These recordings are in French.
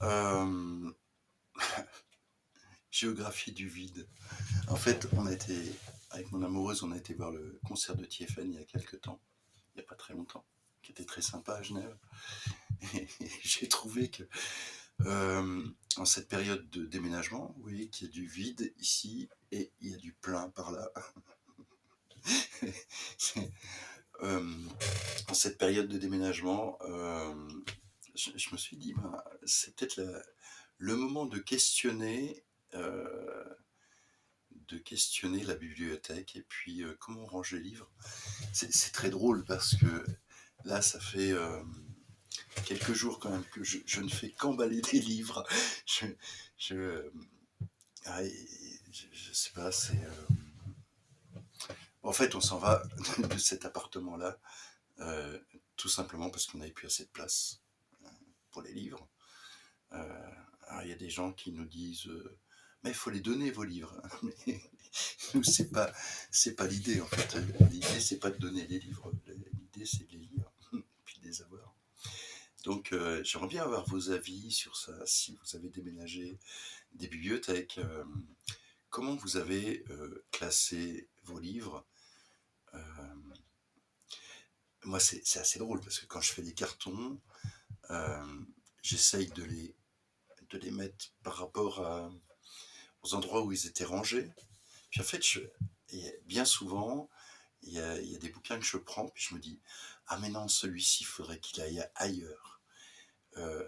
Hem, géographie du vide. En fait, avec mon amoureuse, on a été voir le concert de TFN il y a quelque temps, il y a pas très longtemps, qui était très sympa à Genève. Et j'ai trouvé que, en cette période de déménagement, vous voyez qu'il y a du vide ici et il y a du plein par là. C'est, hem, en cette période de déménagement, je me suis dit: «Ben, c'est peut-être le moment heu, de questionner la bibliothèque et puis, comment on range les livres». C'est très drôle parce que là, ça fait, quelques jours quand même que je ne fais qu'emballer des livres. Je je, ah et je sais pas, en fait, on s'en va de cet appartement-là, tout simplement parce qu'on n'avait plus assez de place, pour les livres. Heu, alors il y a des gens qui nous disent, «Mais il faut les donner vos livres». Mais nous, c'est pas l'idée en fait. L'idée, c'est pas de donner les livres, l'idée, c'est de les lire, puis de les avoir. Donc j'aimerais bien avoir vos avis sur ça, si vous avez déménagé des bibliothèques, comment vous avez, classé vos livres? Hem, Moi, c'est assez drôle parce que quand je fais des cartons, hem, j'essaye de les mettre par rapport aux endroits où ils étaient rangés. Puis en fait, et bien souvent, il y a des bouquins que je prends, puis je me dis: «Ah mais non, celui-ci, il faudrait qu'il aille ailleurs». Heu,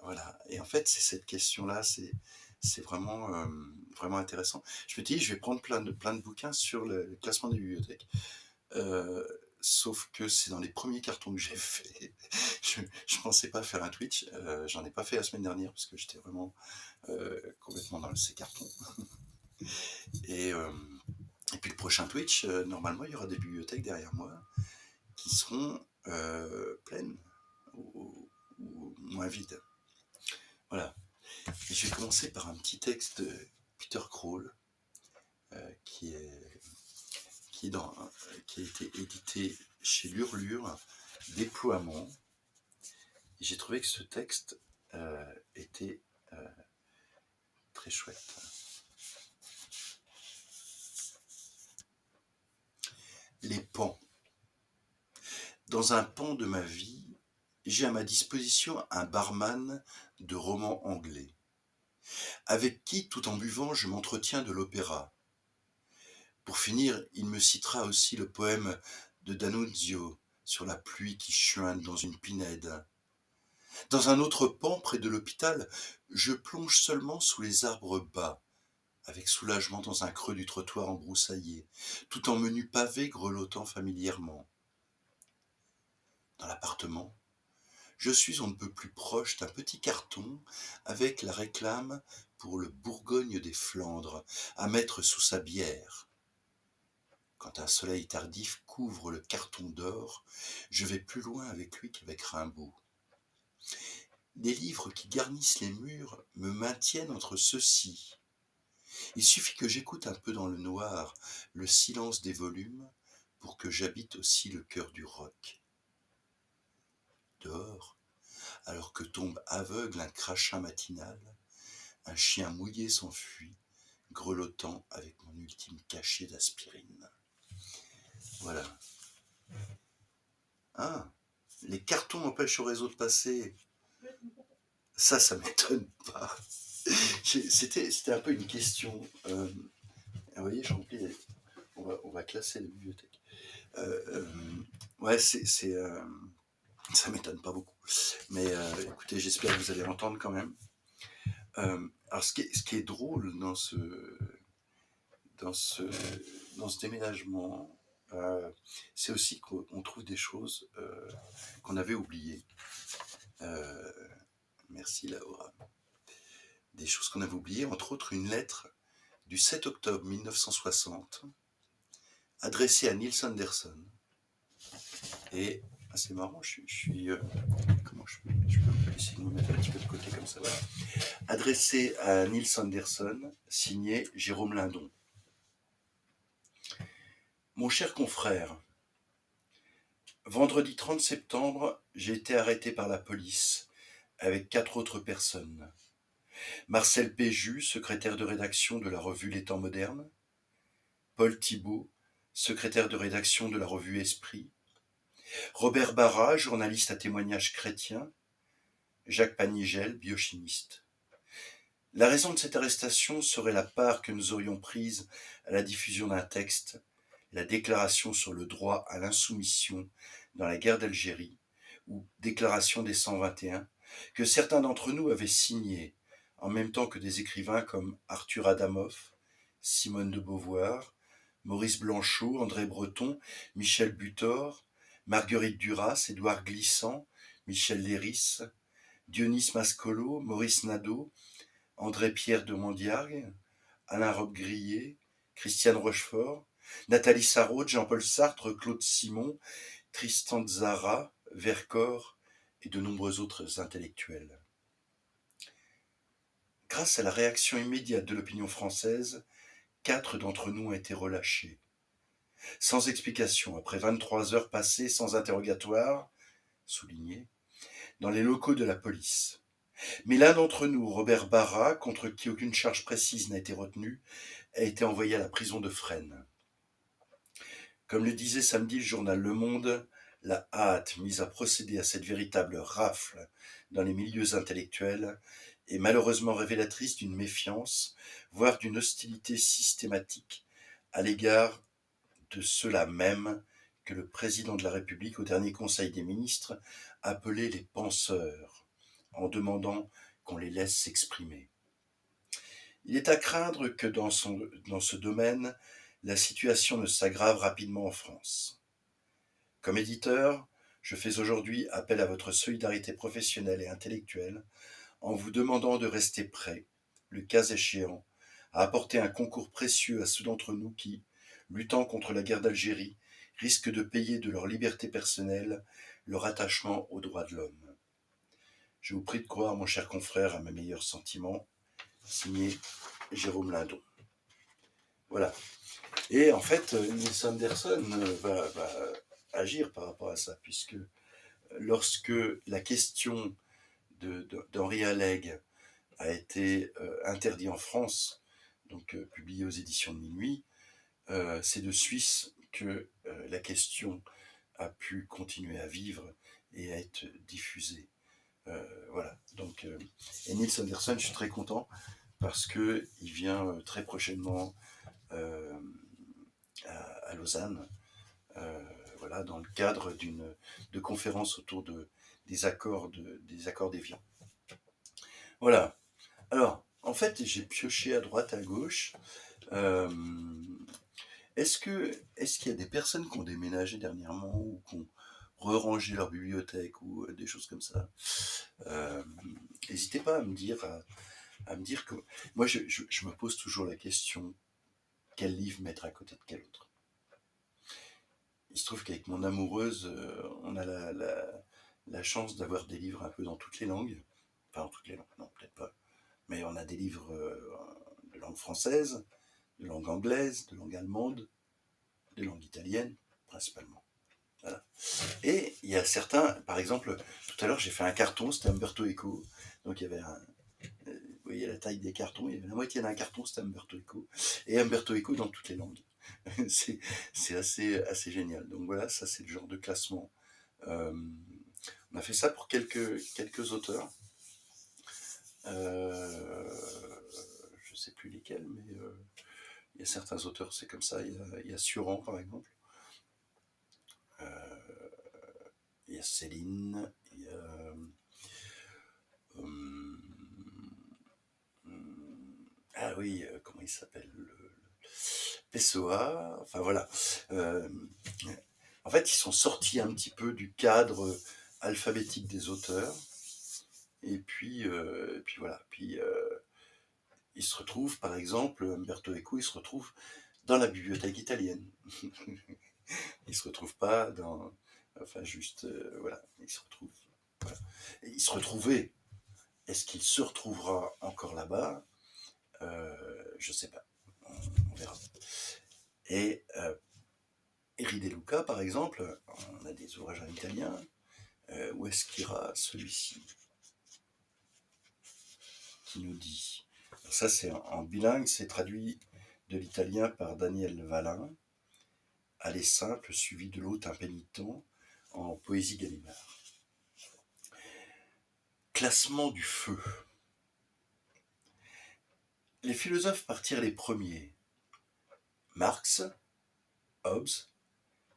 voilà, et en fait, c'est cette question-là, c'est vraiment, vraiment intéressant. Je me dis: «Je vais prendre plein de bouquins sur le classement des bibliothèques». Heu, Sauf que c'est dans les premiers cartons que j'ai fait. Je pensais pas faire un Twitch, j'en ai pas fait la semaine dernière parce que j'étais vraiment, complètement dans ces cartons. Et et puis le prochain Twitch, normalement, il y aura des bibliothèques derrière moi qui seront, pleines ou moins vides. Voilà. Et je vais commencer par un petit texte de Peter Kroll, qui est qui est dans qui a été édité chez Lurlure, Déploiement. Et j'ai trouvé que ce texte, était, heu, très chouette. Les pans. Dans un pan de ma vie, j'ai à ma disposition un barman de roman anglais, avec qui, tout en buvant, je m'entretiens de l'opéra. Pour finir, il me citera aussi le poème de D'Annunzio sur la pluie qui chuinte dans une pinède. Dans un autre pan, près de l'hôpital, je plonge seulement sous les arbres bas, avec soulagement dans un creux du trottoir embroussaillé, tout en menu pavé grelottant familièrement. Dans l'appartement, je suis on ne peut plus proche d'un petit carton avec la réclame pour le Bourgogne des Flandres à mettre sous sa bière. Quand un soleil tardif couvre le carton d'or, je vais plus loin avec lui qu'avec Rimbaud. Les livres qui garnissent les murs me maintiennent entre ceux-ci. Il suffit que j'écoute un peu dans le noir le silence des volumes pour que j'habite aussi le cœur du roc. Dehors, alors que tombe aveugle un crachin matinal, un chien mouillé s'enfuit, grelottant avec mon ultime cachet d'aspirine. Voilà. Ah, les cartons empêchent au réseau de passer. Ça m'étonne pas. C'était un peu une question. Vous voyez, je remplis. On va classer la bibliothèque. Ouais, ça m'étonne pas beaucoup. Mais écoutez, j'espère que vous allez l'entendre quand même. Alors, ce qui est drôle dans ce, dans ce déménagement, c'est aussi qu'on trouve des choses qu'on avait oubliées. Euh, Merci Laura. Des choses qu'on avait oubliées, entre autres une lettre du 7 octobre 1960 adressée à Niels Anderson. Et c'est marrant, je suis. Comment je peux essayer de me mettre un petit peu de côté comme ça, voilà. Adressée à Niels Anderson, signé Jérôme Lindon. Mon cher confrère, vendredi 30 septembre, j'ai été arrêté par la police avec 4 autres personnes. Marcel Péju, secrétaire de rédaction de la revue Les Temps modernes, Paul Thibault, secrétaire de rédaction de la revue Esprit, Robert Barra, journaliste à témoignages chrétiens, Jacques Panigel, biochimiste. La raison de cette arrestation serait la part que nous aurions prise à la diffusion d'un texte, la déclaration sur le droit à l'insoumission dans la guerre d'Algérie, ou déclaration des 121, que certains d'entre nous avaient signé, en même temps que des écrivains comme Arthur Adamoff, Simone de Beauvoir, Maurice Blanchot, André Breton, Michel Butor, Marguerite Duras, Édouard Glissant, Michel Léris, Dionys Mascolo, Maurice Nadeau, André-Pierre de Mondiargue, Alain Robbe-Grillet, Christiane Rochefort, Nathalie Sarraute, Jean-Paul Sartre, Claude Simon, Tristan Tzara, Vercors et de nombreux autres intellectuels. Grâce à la réaction immédiate de l'opinion française, 4 d'entre nous ont été relâchés. Sans explication, après 23 heures passées sans interrogatoire, souligné, dans les locaux de la police. Mais l'un d'entre nous, Robert Barra, contre qui aucune charge précise n'a été retenue, a été envoyé à la prison de Fresnes. Comme le disait samedi le journal Le Monde, la hâte mise à procéder à cette véritable rafle dans les milieux intellectuels est malheureusement révélatrice d'une méfiance, voire d'une hostilité systématique à l'égard de ceux-là même que le président de la République, au dernier Conseil des ministres, appelait les penseurs, en demandant qu'on les laisse s'exprimer. Il est à craindre que dans ce domaine, la situation ne s'aggrave rapidement en France. Comme éditeur, je fais aujourd'hui appel à votre solidarité professionnelle et intellectuelle en vous demandant de rester prêt, le cas échéant, à apporter un concours précieux à ceux d'entre nous qui, luttant contre la guerre d'Algérie, risquent de payer de leur liberté personnelle leur attachement aux droits de l'homme. Je vous prie de croire, mon cher confrère, à mes meilleurs sentiments. Signé Jérôme Lindon. Voilà. Et en fait, Nils Anderson va agir par rapport à ça, puisque lorsque la question d'Henri Alleg a été interdit en France, donc publié aux éditions de Minuit, c'est de Suisse que la question a pu continuer à vivre et à être diffusée. Voilà. Donc, et Nils Anderson, je suis très content parce que il vient très prochainement à Lausanne, voilà, dans le cadre de conférences autour des accords d'Évian. Voilà. Alors, en fait, j'ai pioché à droite, à gauche. Est-ce qu'il y a des personnes qui ont déménagé dernièrement ou qui ont re-rangé leur bibliothèque ou des choses comme ça? N'hésitez pas à me dire, que moi je me pose toujours la question, quel livre mettre à côté de quel autre. Il se trouve qu'avec mon amoureuse, on a la chance d'avoir des livres un peu dans toutes les langues. Enfin, dans toutes les langues, non, peut-être pas. Mais on a des livres de langue française, de langue anglaise, de langue allemande, de langue italienne, principalement. Voilà. Et il y a certains, par exemple, tout à l'heure j'ai fait un carton, c'était Umberto Eco. Donc il y avait vous voyez la taille des cartons, il y avait la moitié d'un carton, c'était Umberto Eco. Et Umberto Eco dans toutes les langues. c'est assez génial. Donc voilà, ça c'est le genre de classement. On a fait ça pour quelques auteurs. Je sais plus lesquels, mais il y a certains auteurs, c'est comme ça. Il y a Suran, par exemple. Il y a Céline. Il y a... ah oui, comment il s'appelle, Pessoa, enfin voilà. En fait, ils sont sortis un petit peu du cadre alphabétique des auteurs. Et puis voilà. Puis il se retrouve, par exemple, Umberto Eco, il se retrouve dans la bibliothèque italienne. Il se retrouve pas dans... Enfin, juste... voilà, il se retrouve... Voilà. Et il se retrouvait. Est-ce qu'il se retrouvera encore là-bas? Je sais pas. On verra. Et Eri De Luca, par exemple, on a des ouvrages en italien. Où est-ce qu'ira celui-ci? qui nous dit, alors ça c'est en bilingue, c'est traduit de l'italien par Daniel Valin, Aller simple suivi de l'autre impénitent en poésie Gallimard. Classement du feu. Les philosophes partirent les premiers. Marx, Hobbes,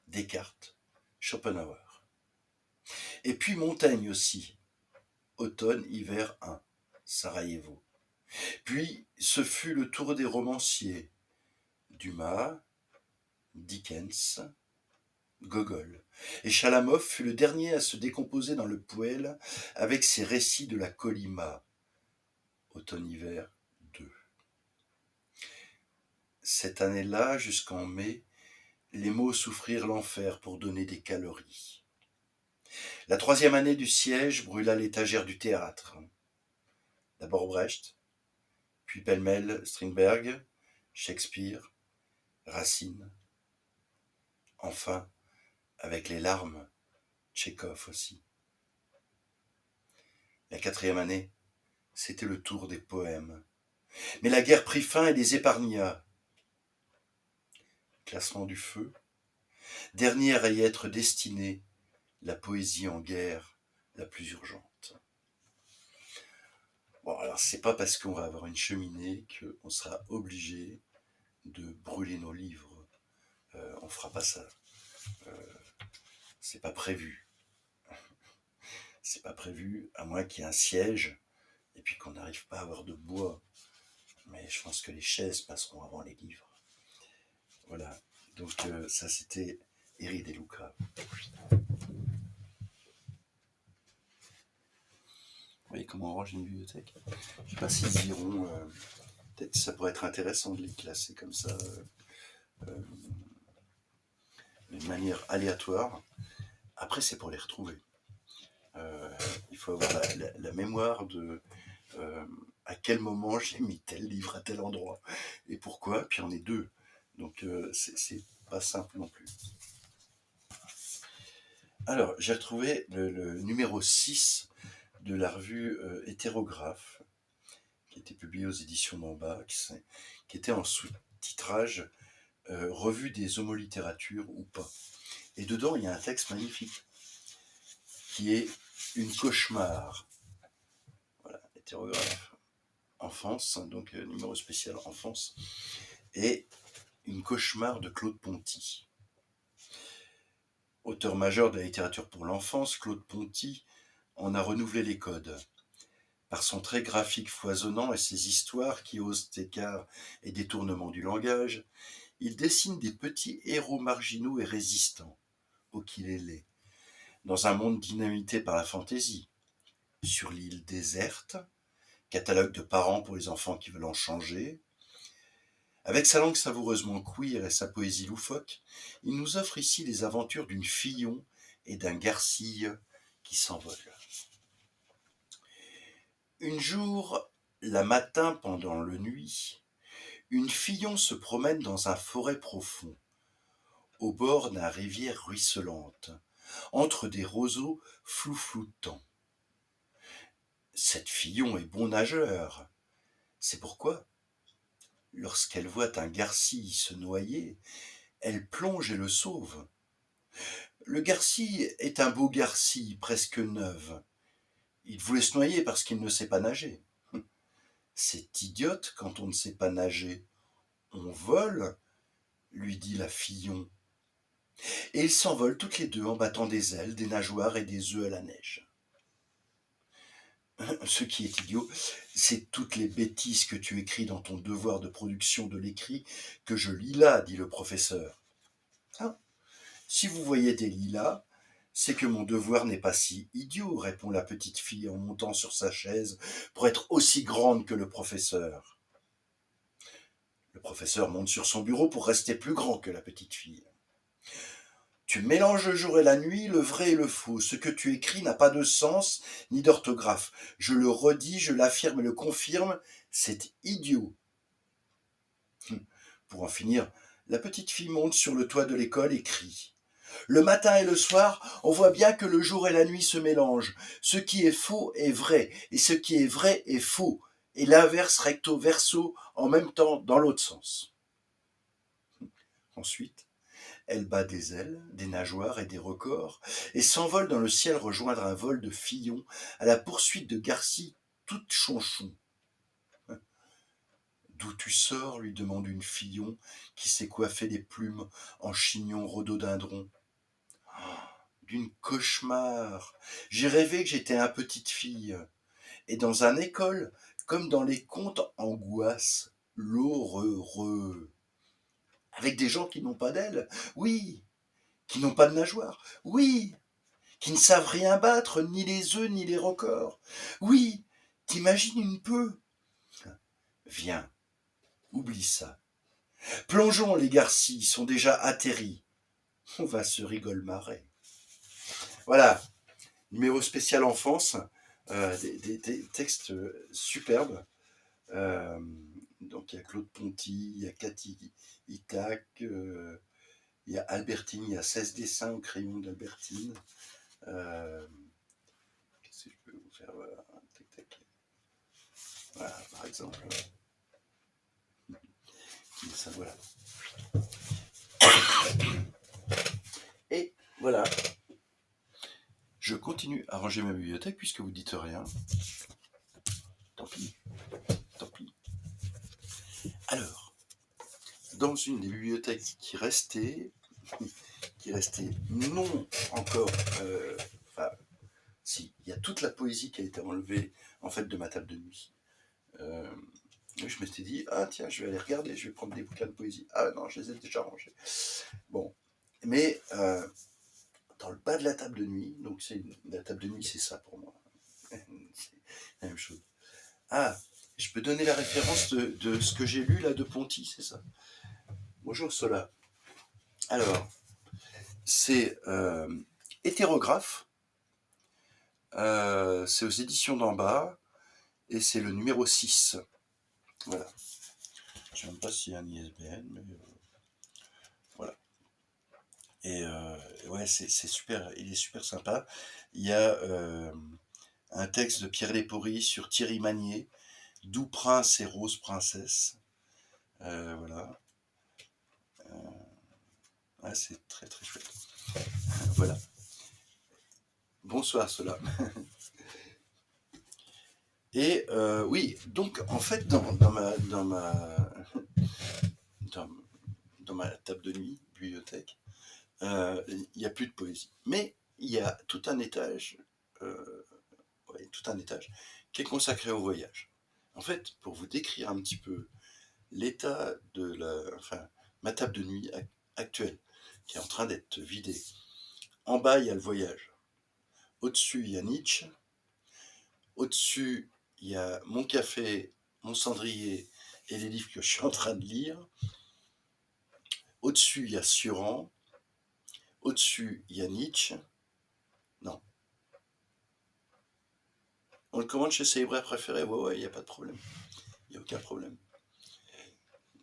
Descartes, Schopenhauer. Et puis Montaigne aussi. Automne-hiver 1, Sarajevo. Puis ce fut le tour des romanciers. Dumas, Dickens, Gogol. Et Chalamov fut le dernier à se décomposer dans le poêle avec ses récits de la Colima. Automne-hiver 2. Cette année-là, jusqu'en mai, les mots souffrirent l'enfer pour donner des calories. La 3e année du siège brûla l'étagère du théâtre. D'abord Brecht, puis pêle-mêle Strindberg, Shakespeare, Racine. Enfin, avec les larmes, Tchekhov aussi. La 4e année, c'était le tour des poèmes. Mais la guerre prit fin et les épargna. Classement du feu. Dernière à y être destinée, la poésie en guerre la plus urgente. Bon, alors c'est pas parce qu'on va avoir une cheminée qu'on sera obligé de brûler nos livres. On fera pas ça. C'est pas prévu. C'est pas prévu, à moins qu'il y ait un siège et puis qu'on n'arrive pas à avoir de bois. Mais je pense que les chaises passeront avant les livres. Voilà. Donc ça c'était Eri De Luca. Vous voyez comment on range une bibliothèque? Je sais pas s'ils iront. Peut-être que ça pourrait être intéressant de les classer comme ça, d'une manière aléatoire. Après, c'est pour les retrouver. Il faut avoir la mémoire de à quel moment j'ai mis tel livre à tel endroit et pourquoi. Puis on est 2. Donc c'est pas simple non plus. Alors, j'ai retrouvé le numéro 6 de la revue Hétérographe, qui était publiée aux éditions Mombax, qui était en sous-titrage Revue des homolittératures ou pas. Et dedans, il y a un texte magnifique qui est Une cauchemar. Voilà, Hétérographe enfance, donc numéro spécial enfance, et Une cauchemar de Claude Ponty. Auteur majeur de la littérature pour l'enfance, Claude Ponty en a renouvelé les codes. Par son trait graphique foisonnant et ses histoires qui osent écarts et détournements du langage, il dessine des petits héros marginaux et résistants, ukulélé, dans un monde dynamité par la fantaisie. Sur l'île déserte, catalogue de parents pour les enfants qui veulent en changer. Avec sa langue savoureusement queer et sa poésie loufoque, il nous offre ici les aventures d'une Fillon et d'un Garcille qui s'envolent. Un jour, la matin pendant le nuit, une Fillon se promène dans un forêt profond, au bord d'un rivière ruisselante, entre des roseaux floutants. Cette Fillon est bon nageur. C'est pourquoi, lorsqu'elle voit un Garcille se noyer, elle plonge et le sauve. Le Garcille est un beau Garcille presque neuf. Il voulait se noyer parce qu'il ne sait pas nager. C'est idiote quand on ne sait pas nager. On vole, lui dit la Fillon. Et ils s'envolent toutes les deux en battant des ailes, des nageoires et des œufs à la neige. Ce qui est idiot, c'est toutes les bêtises que tu écris dans ton devoir de production de l'écrit que je lis là, dit le professeur. Ah, si vous voyez des lilas, c'est que mon devoir n'est pas si idiot, répond la petite fille en montant sur sa chaise pour être aussi grande que le professeur. Le professeur monte sur son bureau pour rester plus grand que la petite fille. Tu mélanges le jour et la nuit, le vrai et le faux. Ce que tu écris n'a pas de sens ni d'orthographe. Je le redis, je l'affirme et le confirme, c'est idiot. Pour en finir, la petite fille monte sur le toit de l'école et crie. Le matin et le soir, on voit bien que le jour et la nuit se mélangent. Ce qui est faux est vrai, et ce qui est vrai est faux. et l'inverse recto verso en même temps dans l'autre sens. Ensuite, elle bat des ailes, des nageoires et des records, et s'envole dans le ciel rejoindre un vol de Fillon à la poursuite de Garcie toute chonchon. D'où tu sors lui demande une Fillon qui s'est coiffé les plumes en chignon rhododendron. D'une cauchemar. J'ai rêvé que j'étais une petite fille, et dans un école, comme dans les contes angoisse, l'horreux. Avec des gens qui n'ont pas d'ailes, oui, qui n'ont pas de nageoires, oui, qui ne savent rien battre, ni les œufs, ni les records. Oui, t'imagines une peu. Viens, oublie ça. Plongeons, les garcis sont déjà atterris. On va se rigoler. Voilà, numéro spécial enfance, des textes superbes. Donc il y a Claude Ponty, il y a Cathy Itac, il y a Albertine, il y a 16 dessins au crayon d'Albertine. Qu'est-ce que je peux vous faire? Voilà, tac, tac. Voilà, par exemple. Ça, voilà. Et voilà. Je continue à ranger ma bibliothèque puisque vous dites rien. Tant pis. Tant pis. Alors, dans une des bibliothèques qui restait non encore. Enfin, si, il y a toute la poésie qui a été enlevée en fait de ma table de nuit. Je m'étais dit, ah tiens, je vais aller regarder, je vais prendre des bouquins de poésie. Ah non, je les ai déjà rangés. Bon, mais dans le bas de la table de nuit, donc la table de nuit, c'est ça pour moi. C'est la même chose. Ah, je peux donner la référence de ce que j'ai lu là de Ponty, c'est ça. Bonjour Sola. Alors, c'est Hétérographe, c'est aux éditions d'en bas, et c'est le numéro 6. Voilà. Je ne sais même pas s'il y a un ISBN, mais voilà. Et ouais, c'est super, il est super sympa. Il y a un texte de Pierre Lépory sur Thierry Magnier, Doux prince et rose princesse. Voilà. Ouais, c'est très très chouette. Voilà. Bonsoir, cela. Et oui, donc en fait, dans ma table de nuit, bibliothèque, il n'y a plus de poésie. Mais il y a tout un étage, qui est consacré au voyage. En fait, pour vous décrire un petit peu l'état de ma table de nuit actuelle, qui est en train d'être vidée. En bas, il y a le voyage. Au-dessus, il y a Nietzsche. Au-dessus, il y a mon café, mon cendrier et les livres que je suis en train de lire. Au-dessus, il y a Suran. Au-dessus, il y a Nietzsche. Non. On le commande chez ses libraires préférés. Ouais, il n'y a pas de problème. Il n'y a aucun problème.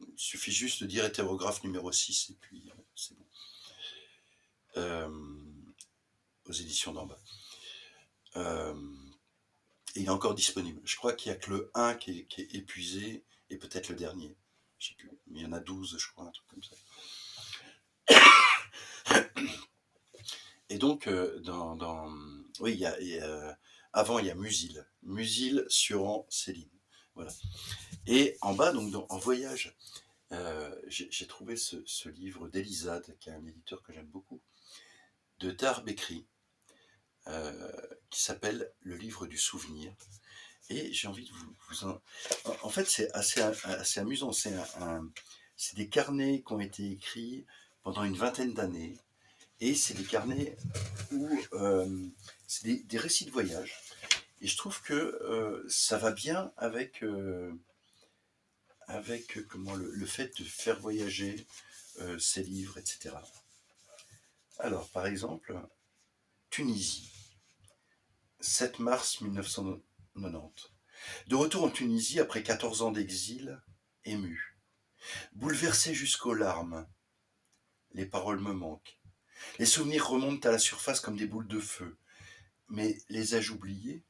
Il suffit juste de dire hétérographe numéro 6 et puis c'est bon. Aux éditions d'en bas. Et il est encore disponible. Je crois qu'il n'y a que le 1 qui est épuisé et peut-être le dernier. Je sais plus. Mais il y en a 12, je crois, un truc comme ça. Et donc, oui, avant, il y a Musil. Musil, Suran, Céline. Voilà. Et en bas, donc, en voyage, j'ai trouvé ce livre d'Elisade, qui est un éditeur que j'aime beaucoup, de Tahar Bekri, qui s'appelle Le livre du souvenir. Et j'ai envie de vous en fait, c'est assez amusant. C'est des carnets qui ont été écrits pendant une vingtaine d'années. Et c'est des carnets où c'est des récits de voyage. Et je trouve que ça va bien avec le fait de faire voyager ces livres, etc. Alors, par exemple, Tunisie, 7 mars 1990. De retour en Tunisie après 14 ans d'exil, ému, bouleversé jusqu'aux larmes. Les paroles me manquent. Les souvenirs remontent à la surface comme des boules de feu. Mais les ai-je oubliés?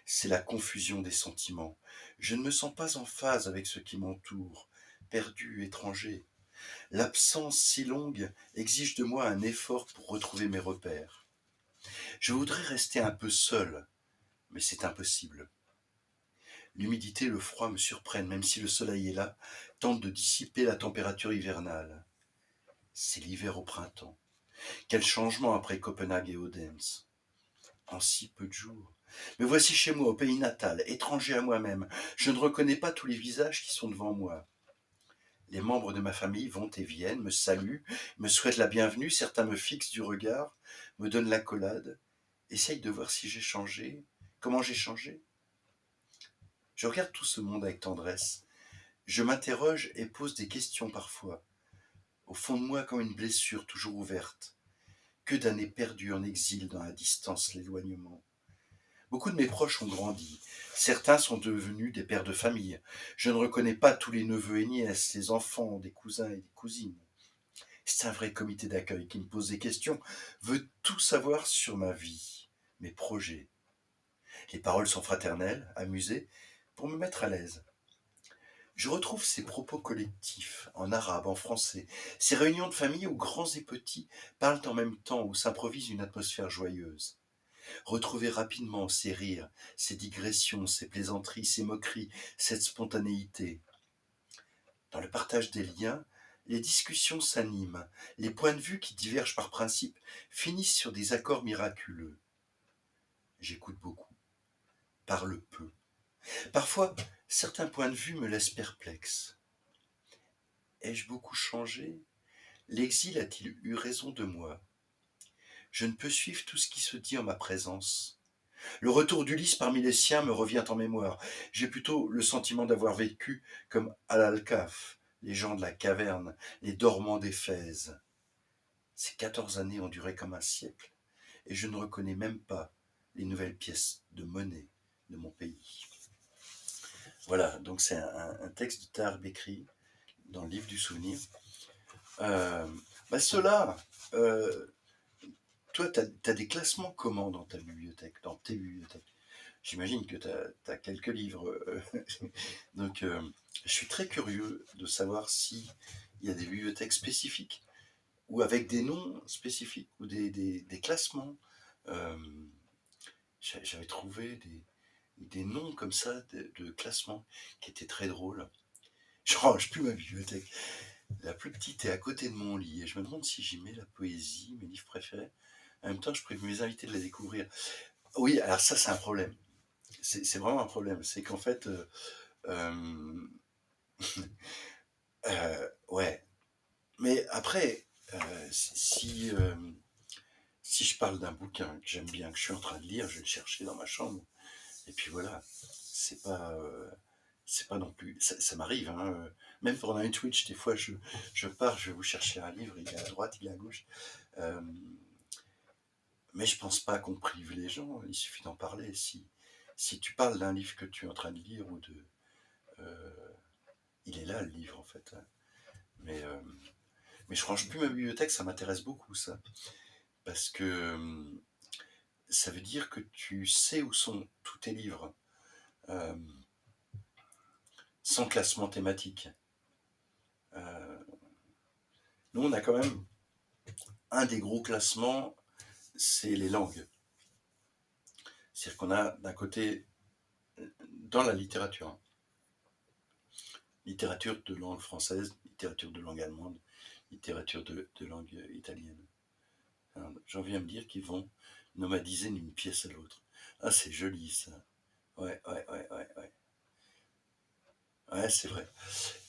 c'est la confusion des sentiments. Je ne me sens pas en phase avec ce qui m'entoure, perdu, étranger. L'absence si longue exige de moi un effort pour retrouver mes repères. Je voudrais rester un peu seul, mais c'est impossible. L'humidité et le froid me surprennent, même si le soleil est là, tente de dissiper la température hivernale. C'est l'hiver au printemps. Quel changement après Copenhague et Odense. En si peu de jours. Me voici chez moi, au pays natal, étranger à moi-même. Je ne reconnais pas tous les visages qui sont devant moi. Les membres de ma famille vont et viennent, me saluent, me souhaitent la bienvenue, certains me fixent du regard, me donnent l'accolade, essayent de voir si j'ai changé, comment j'ai changé. Je regarde tout ce monde avec tendresse. Je m'interroge et pose des questions parfois. Au fond de moi, comme une blessure toujours ouverte. Que d'années perdues en exil dans la distance, l'éloignement. Beaucoup de mes proches ont grandi. Certains sont devenus des pères de famille. Je ne reconnais pas tous les neveux et nièces, les enfants des cousins et des cousines. C'est un vrai comité d'accueil qui me pose des questions, veut tout savoir sur ma vie, mes projets. Les paroles sont fraternelles, amusées, pour me mettre à l'aise. Je retrouve ces propos collectifs, en arabe, en français, ces réunions de famille où grands et petits parlent en même temps, où s'improvise une atmosphère joyeuse. Retrouver rapidement ces rires, ces digressions, ces plaisanteries, ces moqueries, cette spontanéité. Dans le partage des liens, les discussions s'animent, les points de vue qui divergent par principe finissent sur des accords miraculeux. J'écoute beaucoup, parle peu. Parfois, certains points de vue me laissent perplexe. Ai-je beaucoup changé? L'exil a-t-il eu raison de moi? Je ne peux suivre tout ce qui se dit en ma présence. Le retour d'Ulysse parmi les siens me revient en mémoire. J'ai plutôt le sentiment d'avoir vécu comme Al-Alkaf, les gens de la caverne, les dormants d'Éphèse. Ces 14 années ont duré comme un siècle, et je ne reconnais même pas les nouvelles pièces de monnaie de mon pays. Voilà, donc c'est un texte de Tahar Bekri dans le livre du souvenir. Euh, Ceux-là, euh, toi, tu as des classements comment dans ta bibliothèque, dans tes bibliothèques? J'imagine que tu as quelques livres. Donc, je suis très curieux de savoir s'il y a des bibliothèques spécifiques ou avec des noms spécifiques ou des classements. Euh, J'avais trouvé des noms comme ça de classements qui étaient très drôles. Je range plus ma bibliothèque. La plus petite est à côté de mon lit et je me demande si j'y mets la poésie, mes livres préférés. En même temps, je préviens mes invités de la découvrir. Oui, alors ça, c'est un problème. C'est vraiment un problème. C'est qu'en fait, euh, ouais. Mais après, si je parle d'un bouquin que j'aime bien, que je suis en train de lire, je vais le chercher dans ma chambre. Et puis voilà. C'est pas, c'est pas non plus. Ça m'arrive, hein. Même pendant une Twitch, des fois, je pars, je vais vous chercher un livre, il est à droite, il est à gauche. Euh, mais je pense pas qu'on prive les gens. Il suffit d'en parler. Si tu parles d'un livre que tu es en train de lire ou de. euh, il est là, le livre, en fait. Mais, euh, mais je range plus ma bibliothèque, ça m'intéresse beaucoup, ça. Parce que ça veut dire que tu sais où sont tous tes livres, euh, sans classement thématique. Euh, Nous, on a quand même un des gros classements, c'est les langues. C'est-à-dire qu'on a d'un côté, dans la littérature, hein, littérature de langue française, littérature de langue allemande, littérature de langue italienne. Alors, j'en viens à me dire qu'ils vont nomadiser d'une pièce à l'autre. Ah, c'est joli ça. Ouais, ouais, ouais, ouais, ouais. Ouais, c'est vrai.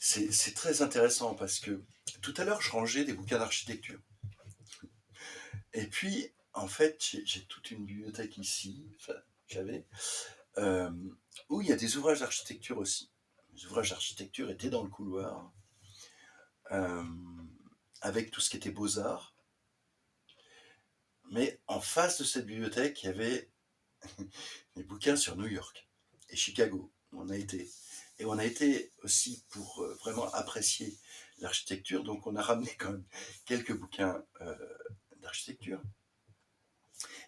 C'est très intéressant parce que tout à l'heure, je rangeais des bouquins d'architecture. Et puis, en fait, j'ai toute une bibliothèque ici, enfin, j'avais, euh, où il y a des ouvrages d'architecture aussi. Les ouvrages d'architecture étaient dans le couloir, euh, avec tout ce qui était beaux-arts. Mais en face de cette bibliothèque, il y avait des bouquins sur New York et Chicago. On a été. Et on a été aussi pour vraiment apprécier l'architecture. Donc on a ramené quand même quelques bouquins d'architecture.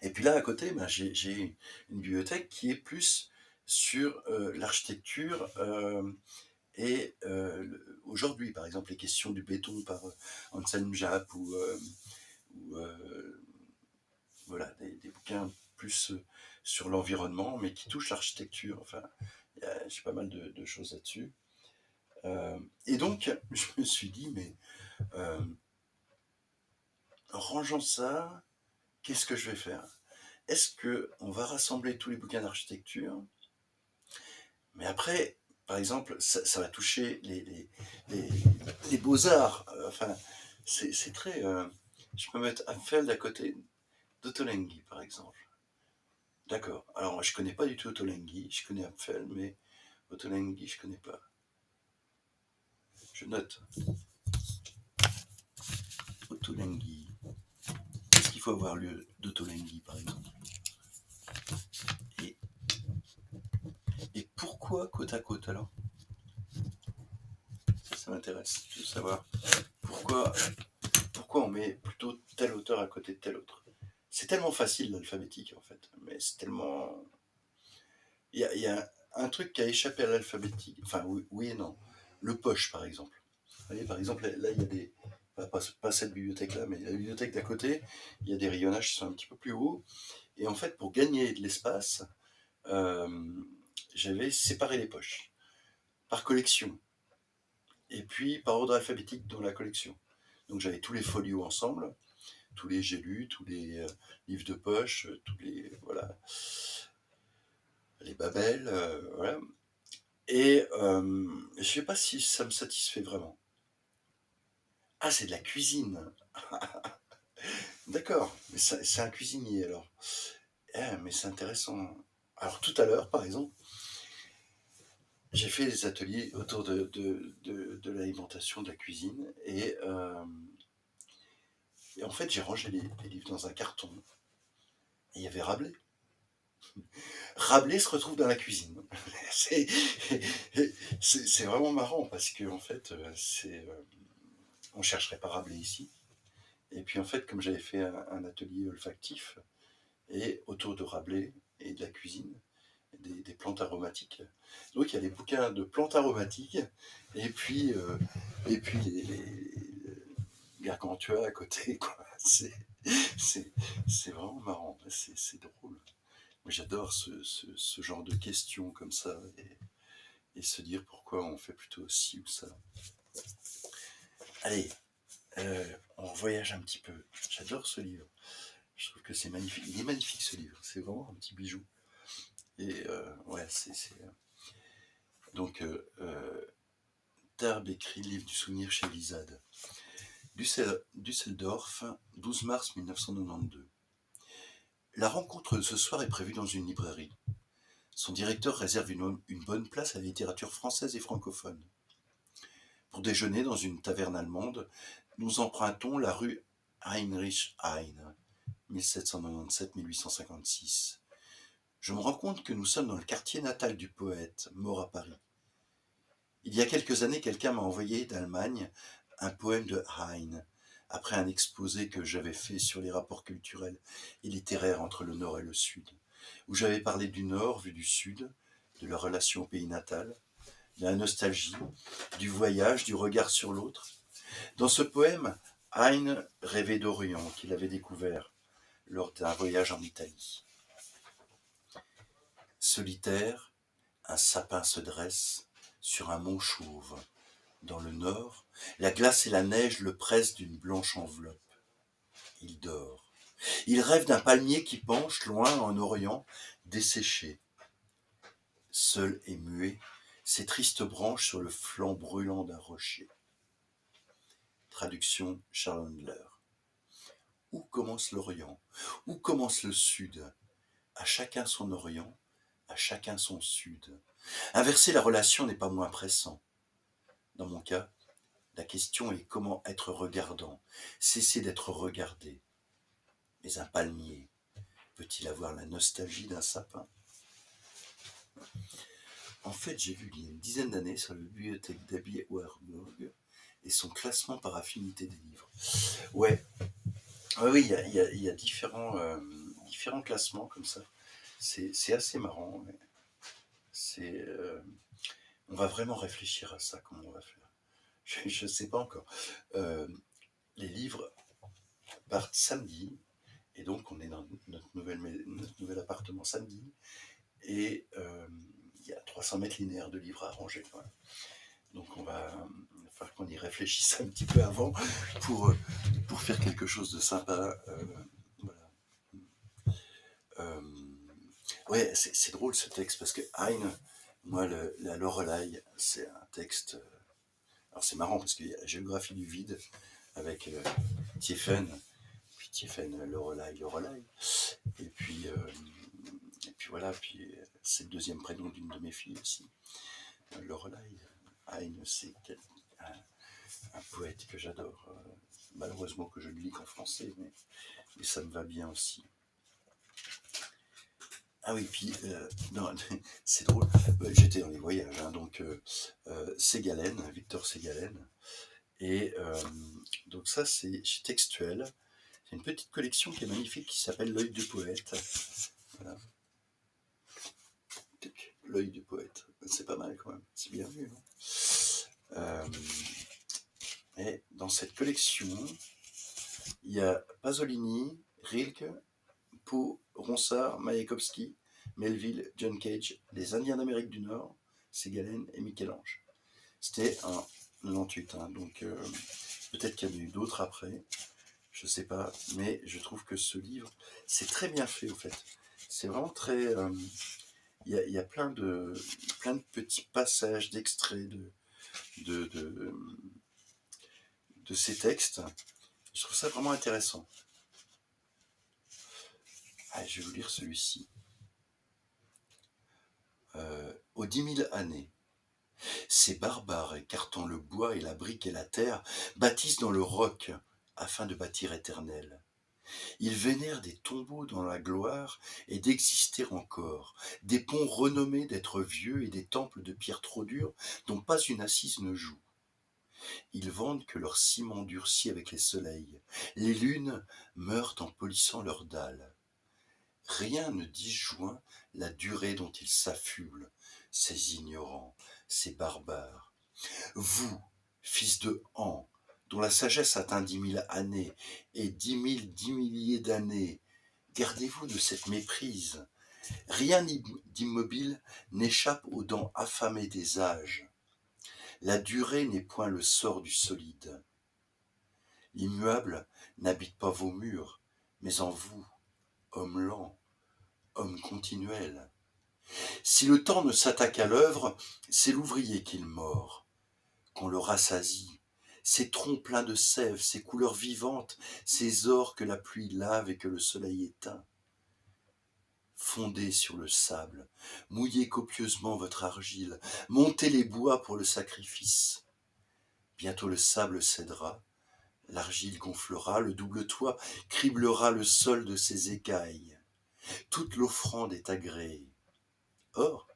Et puis là, à côté, ben, j'ai une bibliothèque qui est plus sur l'architecture et aujourd'hui, par exemple, les questions du béton par Anselm Jaap ou voilà, des bouquins plus sur l'environnement, mais qui touchent l'architecture. Enfin, j'ai pas mal de choses là-dessus. Et donc, je me suis dit, mais en rangeant ça, qu'est-ce que je vais faire? Est-ce qu'on va rassembler tous les bouquins d'architecture? Mais après, par exemple, ça va toucher les, les beaux-arts. Enfin, c'est très... je peux mettre Apfel à côté d'Ottolenghi, par exemple. D'accord. Alors, je connais pas du tout Ottolenghi. Je connais Apfel, mais Ottolenghi, je connais pas. Je note. Ottolenghi. Qu'est-ce qu'il faut avoir lieu d'Ottolenghi, par exemple? et, et pourquoi côte à côte, alors? Ça m'intéresse de savoir pourquoi on met plutôt tel auteur à côté de tel autre. C'est tellement facile l'alphabétique en fait, mais c'est tellement... Il y a un truc qui a échappé à l'alphabétique, enfin oui, oui et non. Le poche par exemple. Vous voyez, par exemple, là il y a des... Pas cette bibliothèque-là, mais la bibliothèque d'à côté, il y a des rayonnages qui sont un petit peu plus hauts. Et en fait, pour gagner de l'espace, euh, j'avais séparé les poches par collection et puis par ordre alphabétique dans la collection. Donc j'avais tous les folios ensemble, tous les j'ai lus, tous les livres de poche, tous les voilà, les babels, voilà. Et je sais pas si ça me satisfait vraiment. Ah, c'est de la cuisine. D'accord, mais c'est un cuisinier alors. Mais c'est intéressant. Alors tout à l'heure, par exemple, j'ai fait des ateliers autour de l'alimentation, de la cuisine, et en fait j'ai rangé les livres dans un carton. Et il y avait Rabelais. Rabelais se retrouve dans la cuisine. c'est, c'est vraiment marrant parce que en fait, on chercherait pas Rabelais ici. Et puis en fait, comme j'avais fait un atelier olfactif et autour de Rabelais et de la cuisine, des plantes aromatiques. Donc il y a des bouquins de plantes aromatiques et puis les gargantua à côté. Quoi. C'est vraiment marrant. C'est drôle. Moi, j'adore ce genre de questions comme ça et se dire pourquoi on fait plutôt ci ou ça. Allez, on voyage un petit peu. J'adore ce livre. Je trouve que c'est magnifique. Il est magnifique ce livre. C'est vraiment un petit bijou. Et ouais, donc, Tarbes écrit le livre du souvenir chez Lisade. Düsseldorf, 12 mars 1992. La rencontre de ce soir est prévue dans une librairie. Son directeur réserve une bonne place à la littérature française et francophone. Pour déjeuner dans une taverne allemande, nous empruntons la rue Heinrich Heine, 1797-1856. Je me rends compte que nous sommes dans le quartier natal du poète, mort à Paris. Il y a quelques années, quelqu'un m'a envoyé d'Allemagne un poème de Heine, après un exposé que j'avais fait sur les rapports culturels et littéraires entre le Nord et le Sud, où j'avais parlé du Nord vu du Sud, de leur relation au pays natal, de la nostalgie, du voyage, du regard sur l'autre. Dans ce poème, Heine rêvait d'Orient qu'il avait découvert lors d'un voyage en Italie. Solitaire, un sapin se dresse sur un mont chauve. Dans le nord, la glace et la neige le pressent d'une blanche enveloppe. Il dort. Il rêve d'un palmier qui penche loin en Orient, desséché. Seul et muet, ses tristes branches sur le flanc brûlant d'un rocher. Traduction Charles Handler. Où commence l'Orient? Où commence le Sud? À chacun son Orient, à chacun son Sud. Inverser la relation n'est pas moins pressant. Dans mon cas, la question est comment être regardant, cesser d'être regardé. Mais un palmier peut-il avoir la nostalgie d'un sapin? En fait, j'ai vu il y a une dizaine d'années sur la bibliothèque d'Abbey Warburg et son classement par affinité des livres. Ouais, oui, il y a différents classements comme ça. C'est assez marrant. On va vraiment réfléchir à ça, comment on va faire. Je ne sais pas encore. Les livres partent samedi, et donc on est dans notre nouvel appartement samedi, et il y a 300 mètres linéaires de livres à ranger. Voilà. Donc il va falloir qu'on y réfléchisse un petit peu avant pour, pour faire quelque chose de sympa. Voilà. Ouais, c'est drôle ce texte, parce que Heine, moi, la Loreley, c'est un texte. Alors c'est marrant parce qu'il y a la géographie du vide avec Tiefen, puis Tiefen, Loreley, et puis voilà, puis c'est le deuxième prénom d'une de mes filles aussi, Loreley. Heine, c'est un poète que j'adore. Malheureusement que je ne lis qu'en français, mais ça me va bien aussi. Ah oui, puis non, c'est drôle. J'étais dans les voyages, hein, donc Ségalen, Victor Ségalen, et donc ça c'est chez Textuel. C'est une petite collection qui est magnifique qui s'appelle L'œil du poète. Voilà. L'œil du poète, c'est pas mal quand même, c'est bien vu. Hein. Et dans cette collection, il y a Pasolini, Rilke, Poe, Ronsard, Mayakovsky, Melville, John Cage, les Indiens d'Amérique du Nord, Ségalen et Michel-Ange. C'était en 98, hein, donc peut-être qu'il y en a eu d'autres après, je sais pas, mais je trouve que ce livre, c'est très bien fait au fait. C'est vraiment très... Il y a plein de petits passages, d'extraits de, de, de ces textes. Je trouve ça vraiment intéressant. Ah, je vais vous lire celui-ci. Aux 10 000 années, ces barbares, écartant le bois et la brique et la terre, bâtissent dans le roc afin de bâtir éternel. Ils vénèrent des tombeaux dans la gloire et d'exister encore, des ponts renommés d'être vieux et des temples de pierre trop dure dont pas une assise ne joue. Ils vendent que leur ciment durcit avec les soleils, les lunes meurent en polissant leurs dalles. Rien ne disjoint la durée dont ils s'affublent, ces ignorants, ces barbares. Vous, fils de Han, dont la sagesse atteint 10 000 années, et 10 000 d'années, gardez-vous de cette méprise. Rien d'immobile n'échappe aux dents affamées des âges. La durée n'est point le sort du solide. L'immuable n'habite pas vos murs, mais en vous, homme lent, homme continuel. Si le temps ne s'attaque à l'œuvre, c'est l'ouvrier qu'il mord. Qu'on le rassasie, ces troncs pleins de sève, ces couleurs vivantes, ces ors que la pluie lave et que le soleil éteint. Fondez sur le sable, mouillez copieusement votre argile, montez les bois pour le sacrifice. Bientôt le sable cédera, l'argile gonflera, le double toit criblera le sol de ses écailles. Toute l'offrande est agréée. Or,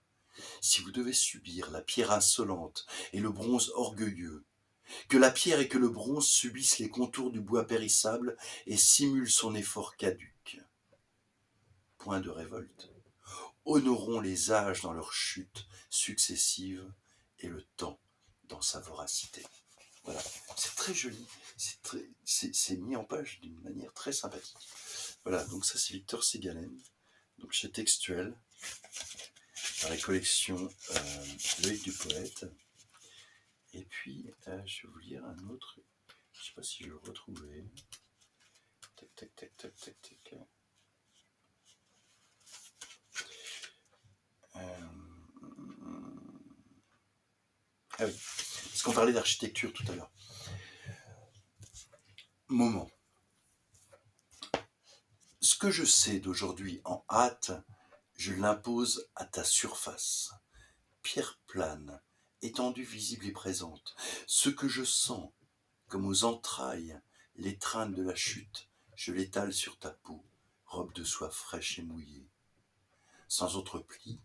si vous devez subir la pierre insolente et le bronze orgueilleux, que la pierre et que le bronze subissent les contours du bois périssable et simulent son effort caduc. Point de révolte. Honorons les âges dans leur chute successive et le temps dans sa voracité. Voilà, c'est très joli, c'est mis en page d'une manière très sympathique. Voilà, donc ça c'est Victor Ségalen, donc chez Textuel, dans la collection L'œil du poète. Et puis, je vais vous lire un autre, je ne sais pas si je le retrouvais. Tac. Ah oui, parce qu'on parlait d'architecture tout à l'heure. Moment. Ce que je sais d'aujourd'hui en hâte, je l'impose à ta surface. Pierre plane, étendue visible et présente. Ce que je sens, comme aux entrailles, l'étreinte de la chute, je l'étale sur ta peau, robe de soie fraîche et mouillée. Sans autre pli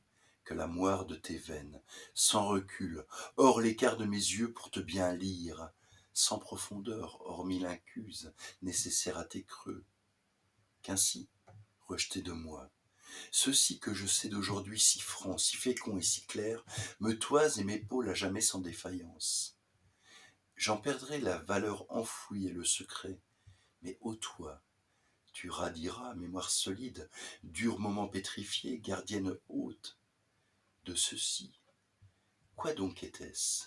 que la moire de tes veines, sans recul, hors l'écart de mes yeux pour te bien lire, sans profondeur, hormis l'incuse, nécessaire à tes creux. Qu'ainsi, rejeté de moi, Ceci que je sais d'aujourd'hui si franc, si fécond et si clair, me toise et m'épaule à jamais sans défaillance. J'en perdrai la valeur enfouie et le secret, mais ô toi, tu radiras, mémoire solide, dur moment pétrifié, gardienne haute de ceci. Quoi donc était-ce?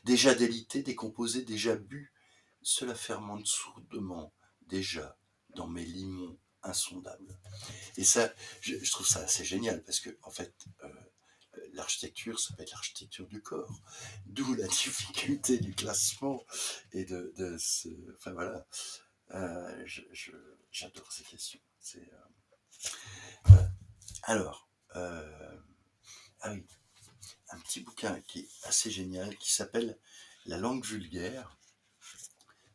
Déjà délité, décomposé, déjà bu, cela fermente sourdement, déjà, dans mes limons insondables. Et ça, je trouve ça assez génial, parce que, en fait, l'architecture, ça peut être l'architecture du corps. D'où la difficulté du classement et de ce. Enfin voilà. J'adore ces questions. Voilà. Alors, ah oui, un petit bouquin qui est assez génial qui s'appelle La langue vulgaire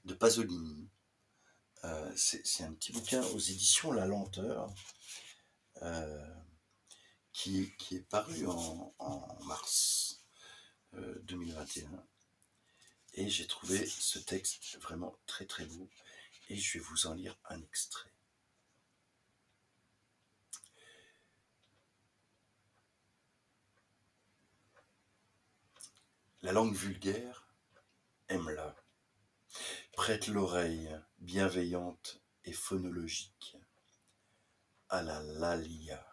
de Pasolini. C'est un petit bouquin aux éditions La Lenteur euh, qui est paru en mars 2021. Et j'ai trouvé ce texte vraiment très très beau. Et je vais vous en lire un extrait. La langue vulgaire, aime-la. Prête l'oreille bienveillante et phonologique à la lalia,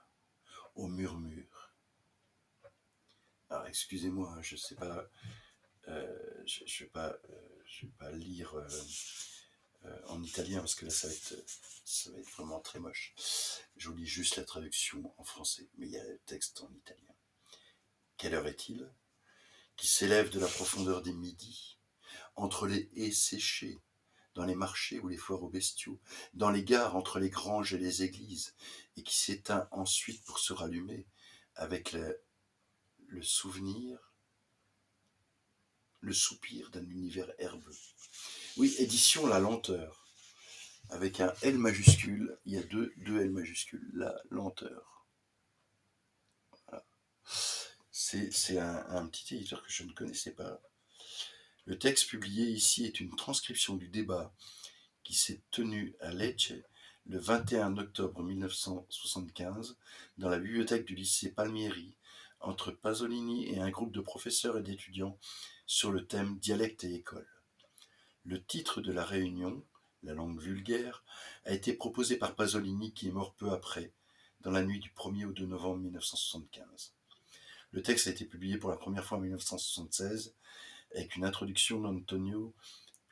au murmure. Alors excusez-moi, je sais pas, je vais pas lire en italien parce que là ça va être vraiment très moche. Je vous lis juste la traduction en français, mais il y a le texte en italien. Quelle heure est-il? Qui s'élève de la profondeur des midis, entre les haies séchées, dans les marchés ou les foires aux bestiaux, dans les gares entre les granges et les églises, et qui s'éteint ensuite pour se rallumer avec le souvenir, le soupir d'un univers herbeux. Oui, édition La Lenteur, avec un L majuscule, il y a deux L majuscules, La Lenteur. Voilà. C'est un petit éditeur que je ne connaissais pas. Le texte publié ici est une transcription du débat qui s'est tenu à Lecce le 21 octobre 1975 dans la bibliothèque du lycée Palmieri entre Pasolini et un groupe de professeurs et d'étudiants sur le thème dialecte et école. Le titre de la réunion, La langue vulgaire, a été proposé par Pasolini qui est mort peu après, dans la nuit du 1er au 2 novembre 1975. Le texte a été publié pour la première fois en 1976 avec une introduction d'Antonio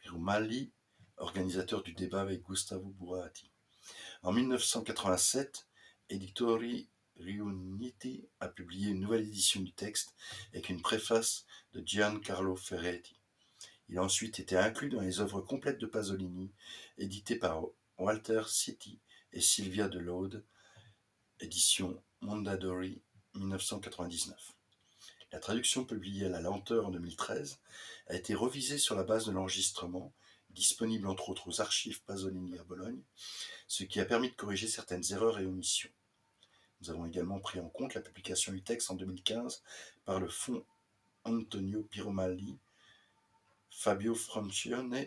Piromalli, organisateur du débat avec Gustavo Burati. En 1987, Editori Riuniti a publié une nouvelle édition du texte avec une préface de Giancarlo Ferretti. Il a ensuite été inclus dans les œuvres complètes de Pasolini, éditées par Walter Citti et Silvia de Lode, édition Mondadori 1999. La traduction publiée à La Lenteur en 2013 a été revisée sur la base de l'enregistrement, disponible entre autres aux archives Pasolini à Bologne, ce qui a permis de corriger certaines erreurs et omissions. Nous avons également pris en compte la publication du texte en 2015 par le fonds Antonio Piromalli, Fabio Francione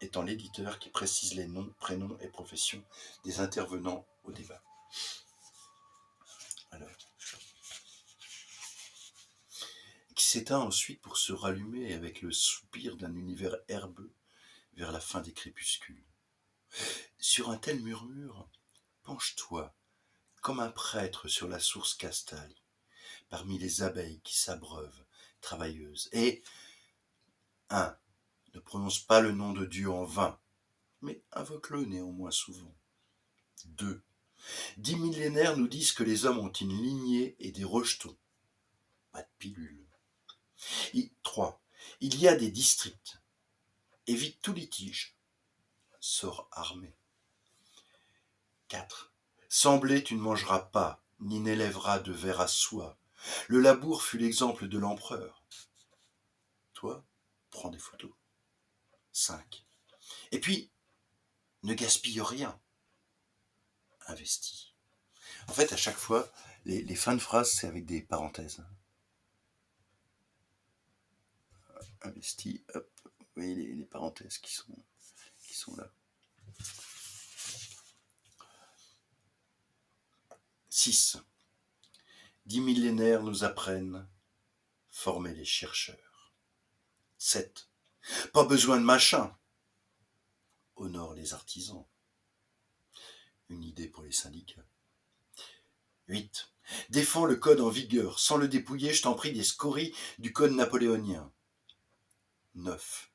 étant l'éditeur qui précise les noms, prénoms et professions des intervenants au débat. Alors, qui s'éteint ensuite pour se rallumer avec le soupir d'un univers herbeux vers la fin des crépuscules. Sur un tel murmure, penche-toi, comme un prêtre sur la source Castali, parmi les abeilles qui s'abreuvent, travailleuses. Et 1. Ne prononce pas le nom de Dieu en vain, mais invoque-le néanmoins souvent. 2. 10 millénaires nous disent que les hommes ont une lignée et des rejetons. Pas de pilule. 3. Il y a des districts. Évite tout litige. Sors armé. 4. Semblé, tu ne mangeras pas, ni n'élèveras de verre à soie. Le labour fut l'exemple de l'empereur. Toi, prends des photos. 5. Et puis, ne gaspille rien. Investis. En fait, à chaque fois, les fins de phrases, c'est avec des parenthèses. Investi, hop, vous voyez les parenthèses qui sont là. 6. 10 millénaires nous apprennent, former les chercheurs. 7. Pas besoin de machin. Honore les artisans. Une idée pour les syndicats. 8. Défends le code en vigueur. Sans le dépouiller, je t'en prie, des scories du code napoléonien. 9.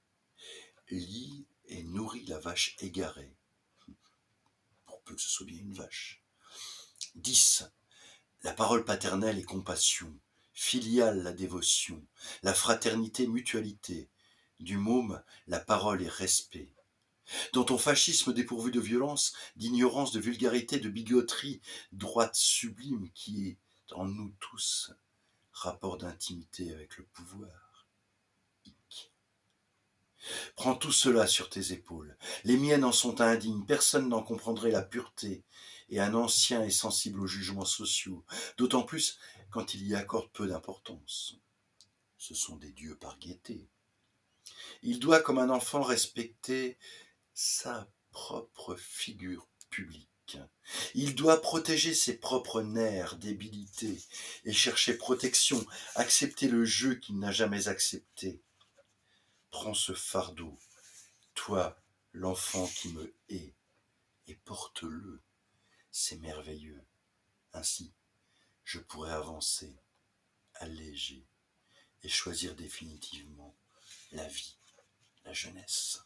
Lis et nourris la vache égarée. Pour peu que ce soit bien une vache. 10. La parole paternelle et compassion. Filiale la dévotion. La fraternité mutualité. Du môme, la parole et respect. Dans ton fascisme dépourvu de violence, d'ignorance, de vulgarité, de bigoterie, droite sublime qui est en nous tous, rapport d'intimité avec le pouvoir. Hic. Prends tout cela sur tes épaules. Les miennes en sont indignes, personne n'en comprendrait la pureté, et un ancien est sensible aux jugements sociaux, d'autant plus quand il y accorde peu d'importance. Ce sont des dieux par gaieté. Il doit, comme un enfant, respecter sa propre figure publique. Il doit protéger ses propres nerfs, débilités, et chercher protection, accepter le jeu qu'il n'a jamais accepté. Prends ce fardeau, toi, l'enfant qui me hait, et porte-le, c'est merveilleux. Ainsi, je pourrais avancer, alléger, et choisir définitivement la vie, la jeunesse.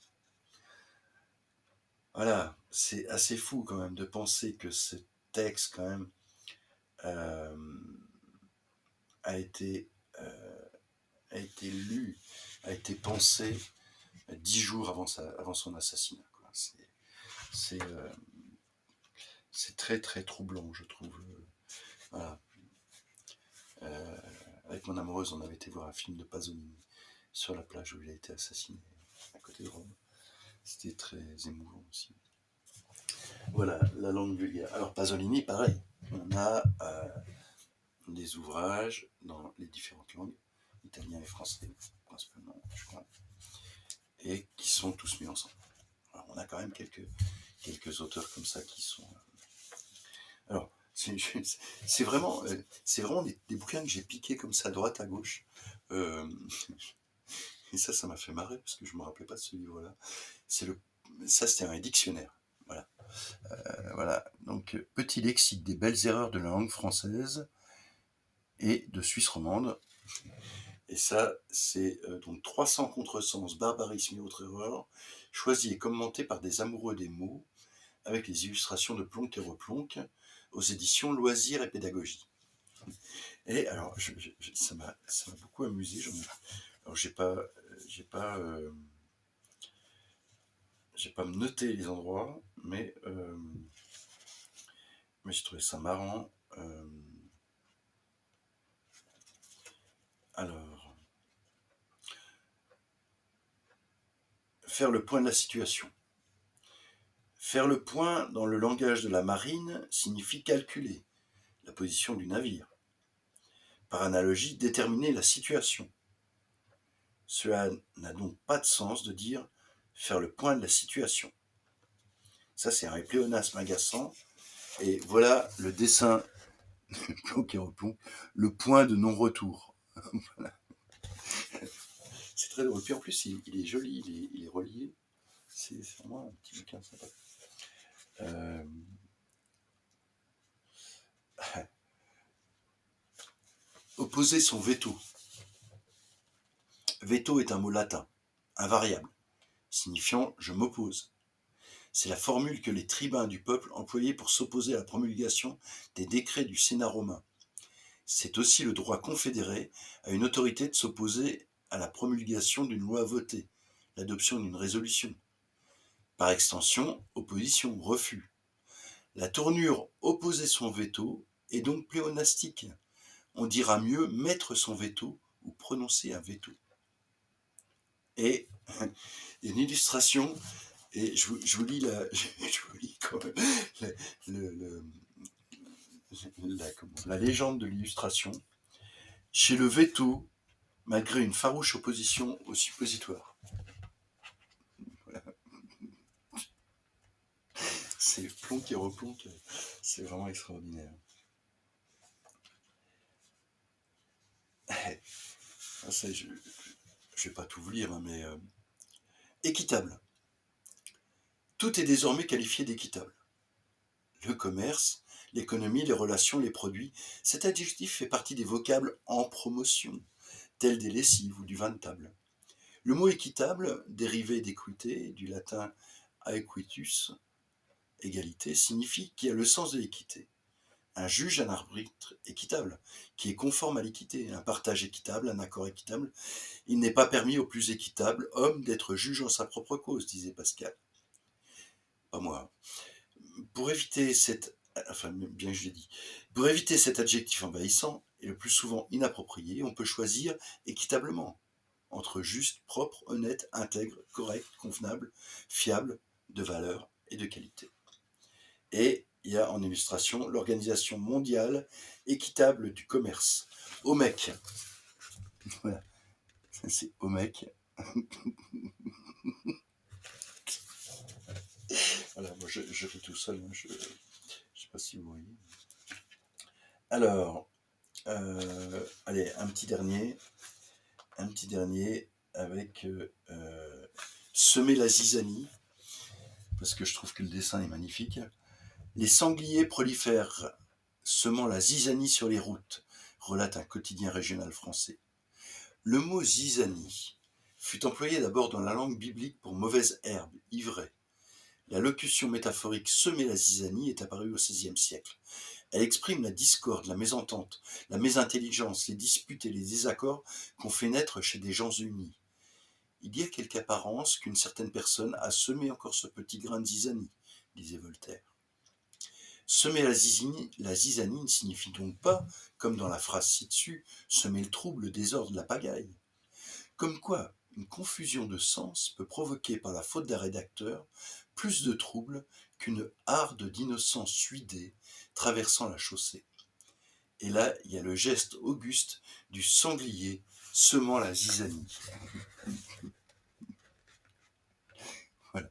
Voilà, c'est assez fou quand même de penser que ce texte quand même euh, a été lu, a été pensé 10 jours avant son assassinat. Quoi. C'est très très troublant, je trouve. Voilà. Avec mon amoureuse, on avait été voir un film de Pasolini sur la plage où il a été assassiné, à côté de Rome. C'était très émouvant aussi. Voilà, la langue vulgaire. Alors Pasolini, pareil. On a des ouvrages dans les différentes langues, italien et français, principalement, je crois, et qui sont tous mis ensemble. Alors, on a quand même quelques auteurs comme ça qui sont... Alors, c'est vraiment des bouquins que j'ai piqués comme ça, à droite, à gauche. Et ça m'a fait marrer, parce que je ne me rappelais pas de ce livre-là. Ça, c'était un dictionnaire. Voilà. Voilà. Donc, petit lexique des belles erreurs de la langue française et de Suisse romande. Et ça, c'est donc 300 contresens, barbarismes et autres erreurs, choisis et commentés par des amoureux des mots, avec les illustrations de Plonk et Replonk, aux éditions Loisirs et Pédagogie. Et alors, ça m'a beaucoup amusé. Alors, j'ai pas noté les endroits, mais j'ai trouvé ça marrant. Alors, faire le point de la situation. Faire le point dans le langage de la marine signifie calculer la position du navire. Par analogie, déterminer la situation. Cela n'a donc pas de sens de dire faire le point de la situation. Ça, c'est un pléonasme agaçant. Et voilà le dessin Plonk et Replonk, le point de non-retour. Voilà. C'est très drôle. Puis en plus, il est joli, il est relié. C'est vraiment un petit bouquin sympa. Opposer son veto. Veto est un mot latin, invariable, signifiant je m'oppose. C'est la formule que les tribuns du peuple employaient pour s'opposer à la promulgation des décrets du Sénat romain. C'est aussi le droit confédéré à une autorité de s'opposer à la promulgation d'une loi votée, l'adoption d'une résolution. Par extension, opposition, refus. La tournure opposer son veto est donc pléonastique. On dira mieux mettre son veto ou prononcer un veto. Et une illustration, et je vous lis quand même la légende de l'illustration. Chez le veto, malgré une farouche opposition au suppositoire. Voilà. C'est Plonk et Replonk, c'est vraiment extraordinaire. Ah, ça, je vais pas tout vous lire, hein, mais équitable. Tout est désormais qualifié d'équitable. Le commerce, l'économie, les relations, les produits. Cet adjectif fait partie des vocables en promotion, tels des lessives ou du vin de table. Le mot équitable, dérivé d'équité, du latin aequitus, égalité, signifie qu'il y a le sens de l'équité. Un juge, un arbitre équitable, qui est conforme à l'équité, un partage équitable, un accord équitable. Il n'est pas permis au plus équitable homme d'être juge en sa propre cause, disait Pascal. Pas moi. Pour éviter cette, enfin bien que je l'ai dit, pour éviter cet adjectif envahissant et le plus souvent inapproprié, on peut choisir équitablement entre juste, propre, honnête, intègre, correct, convenable, fiable, de valeur et de qualité. Et il y a en illustration l'Organisation mondiale équitable du commerce, OMEC. Voilà, c'est OMEC. Voilà, moi je fais tout seul, hein, je ne sais pas si vous voyez. Alors, allez, un petit dernier avec semer la zizanie, parce que je trouve que le dessin est magnifique. Les sangliers prolifèrent, semant la zizanie sur les routes, relate un quotidien régional français. Le mot zizanie fut employé d'abord dans la langue biblique pour mauvaise herbe, ivraie. La locution métaphorique semer la zizanie est apparue au XVIe siècle. Elle exprime la discorde, la mésentente, la mésintelligence, les disputes et les désaccords qu'on fait naître chez des gens unis. Il y a quelque apparence qu'une certaine personne a semé encore ce petit grain de zizanie, disait Voltaire. Semer la zizanie ne signifie donc pas, comme dans la phrase ci-dessus, semer le trouble, le désordre, la pagaille. Comme quoi, une confusion de sens peut provoquer par la faute d'un rédacteur plus de trouble qu'une harde d'innocents suidés traversant la chaussée. Et là, il y a le geste auguste du sanglier semant la zizanie. Voilà.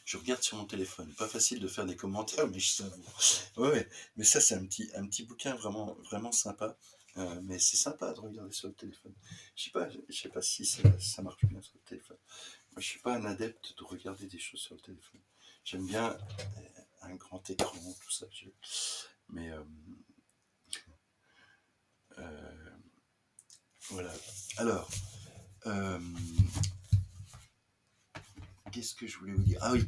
Je regarde sur mon téléphone. Pas facile de faire des commentaires, mais je savoure. Ouais, mais ça, c'est un petit bouquin vraiment, vraiment sympa. Mais c'est sympa de regarder sur le téléphone. Je sais pas si ça marche bien sur le téléphone. Moi, je suis pas un adepte de regarder des choses sur le téléphone. J'aime bien un grand écran, tout ça. Mais voilà. Alors, euh, qu'est-ce que je voulais vous dire? Ah oui,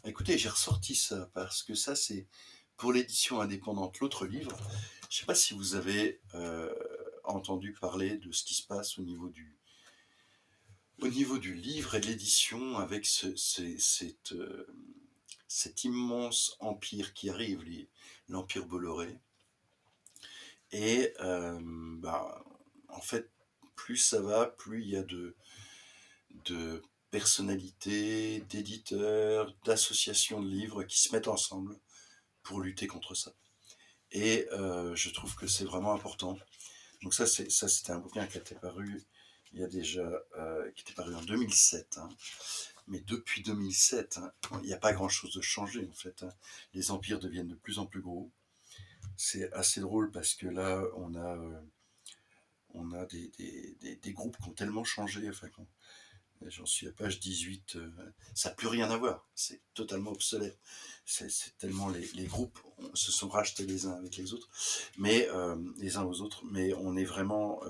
écoutez, j'ai ressorti ça parce que ça, c'est pour l'édition indépendante, l'autre livre. Je ne sais pas si vous avez entendu parler de ce qui se passe au niveau du livre et de l'édition avec cet immense empire qui arrive, l'empire Bolloré. Et en fait, plus ça va, plus il y a de personnalités, d'éditeurs, d'associations de livres qui se mettent ensemble pour lutter contre ça. Et je trouve que c'est vraiment important. Donc c'était un bouquin qui était paru il y a déjà, qui était paru en 2007. Hein. Mais depuis 2007, hein, il n'y a pas grand-chose de changé en fait. Hein. Les empires deviennent de plus en plus gros. C'est assez drôle parce que là, on a des groupes qui ont tellement changé. Enfin, j'en suis à page 18. Ça n'a plus rien à voir. C'est totalement obsolète. C'est tellement les groupes se sont rachetés les uns avec les autres, mais les uns aux autres. Mais on est vraiment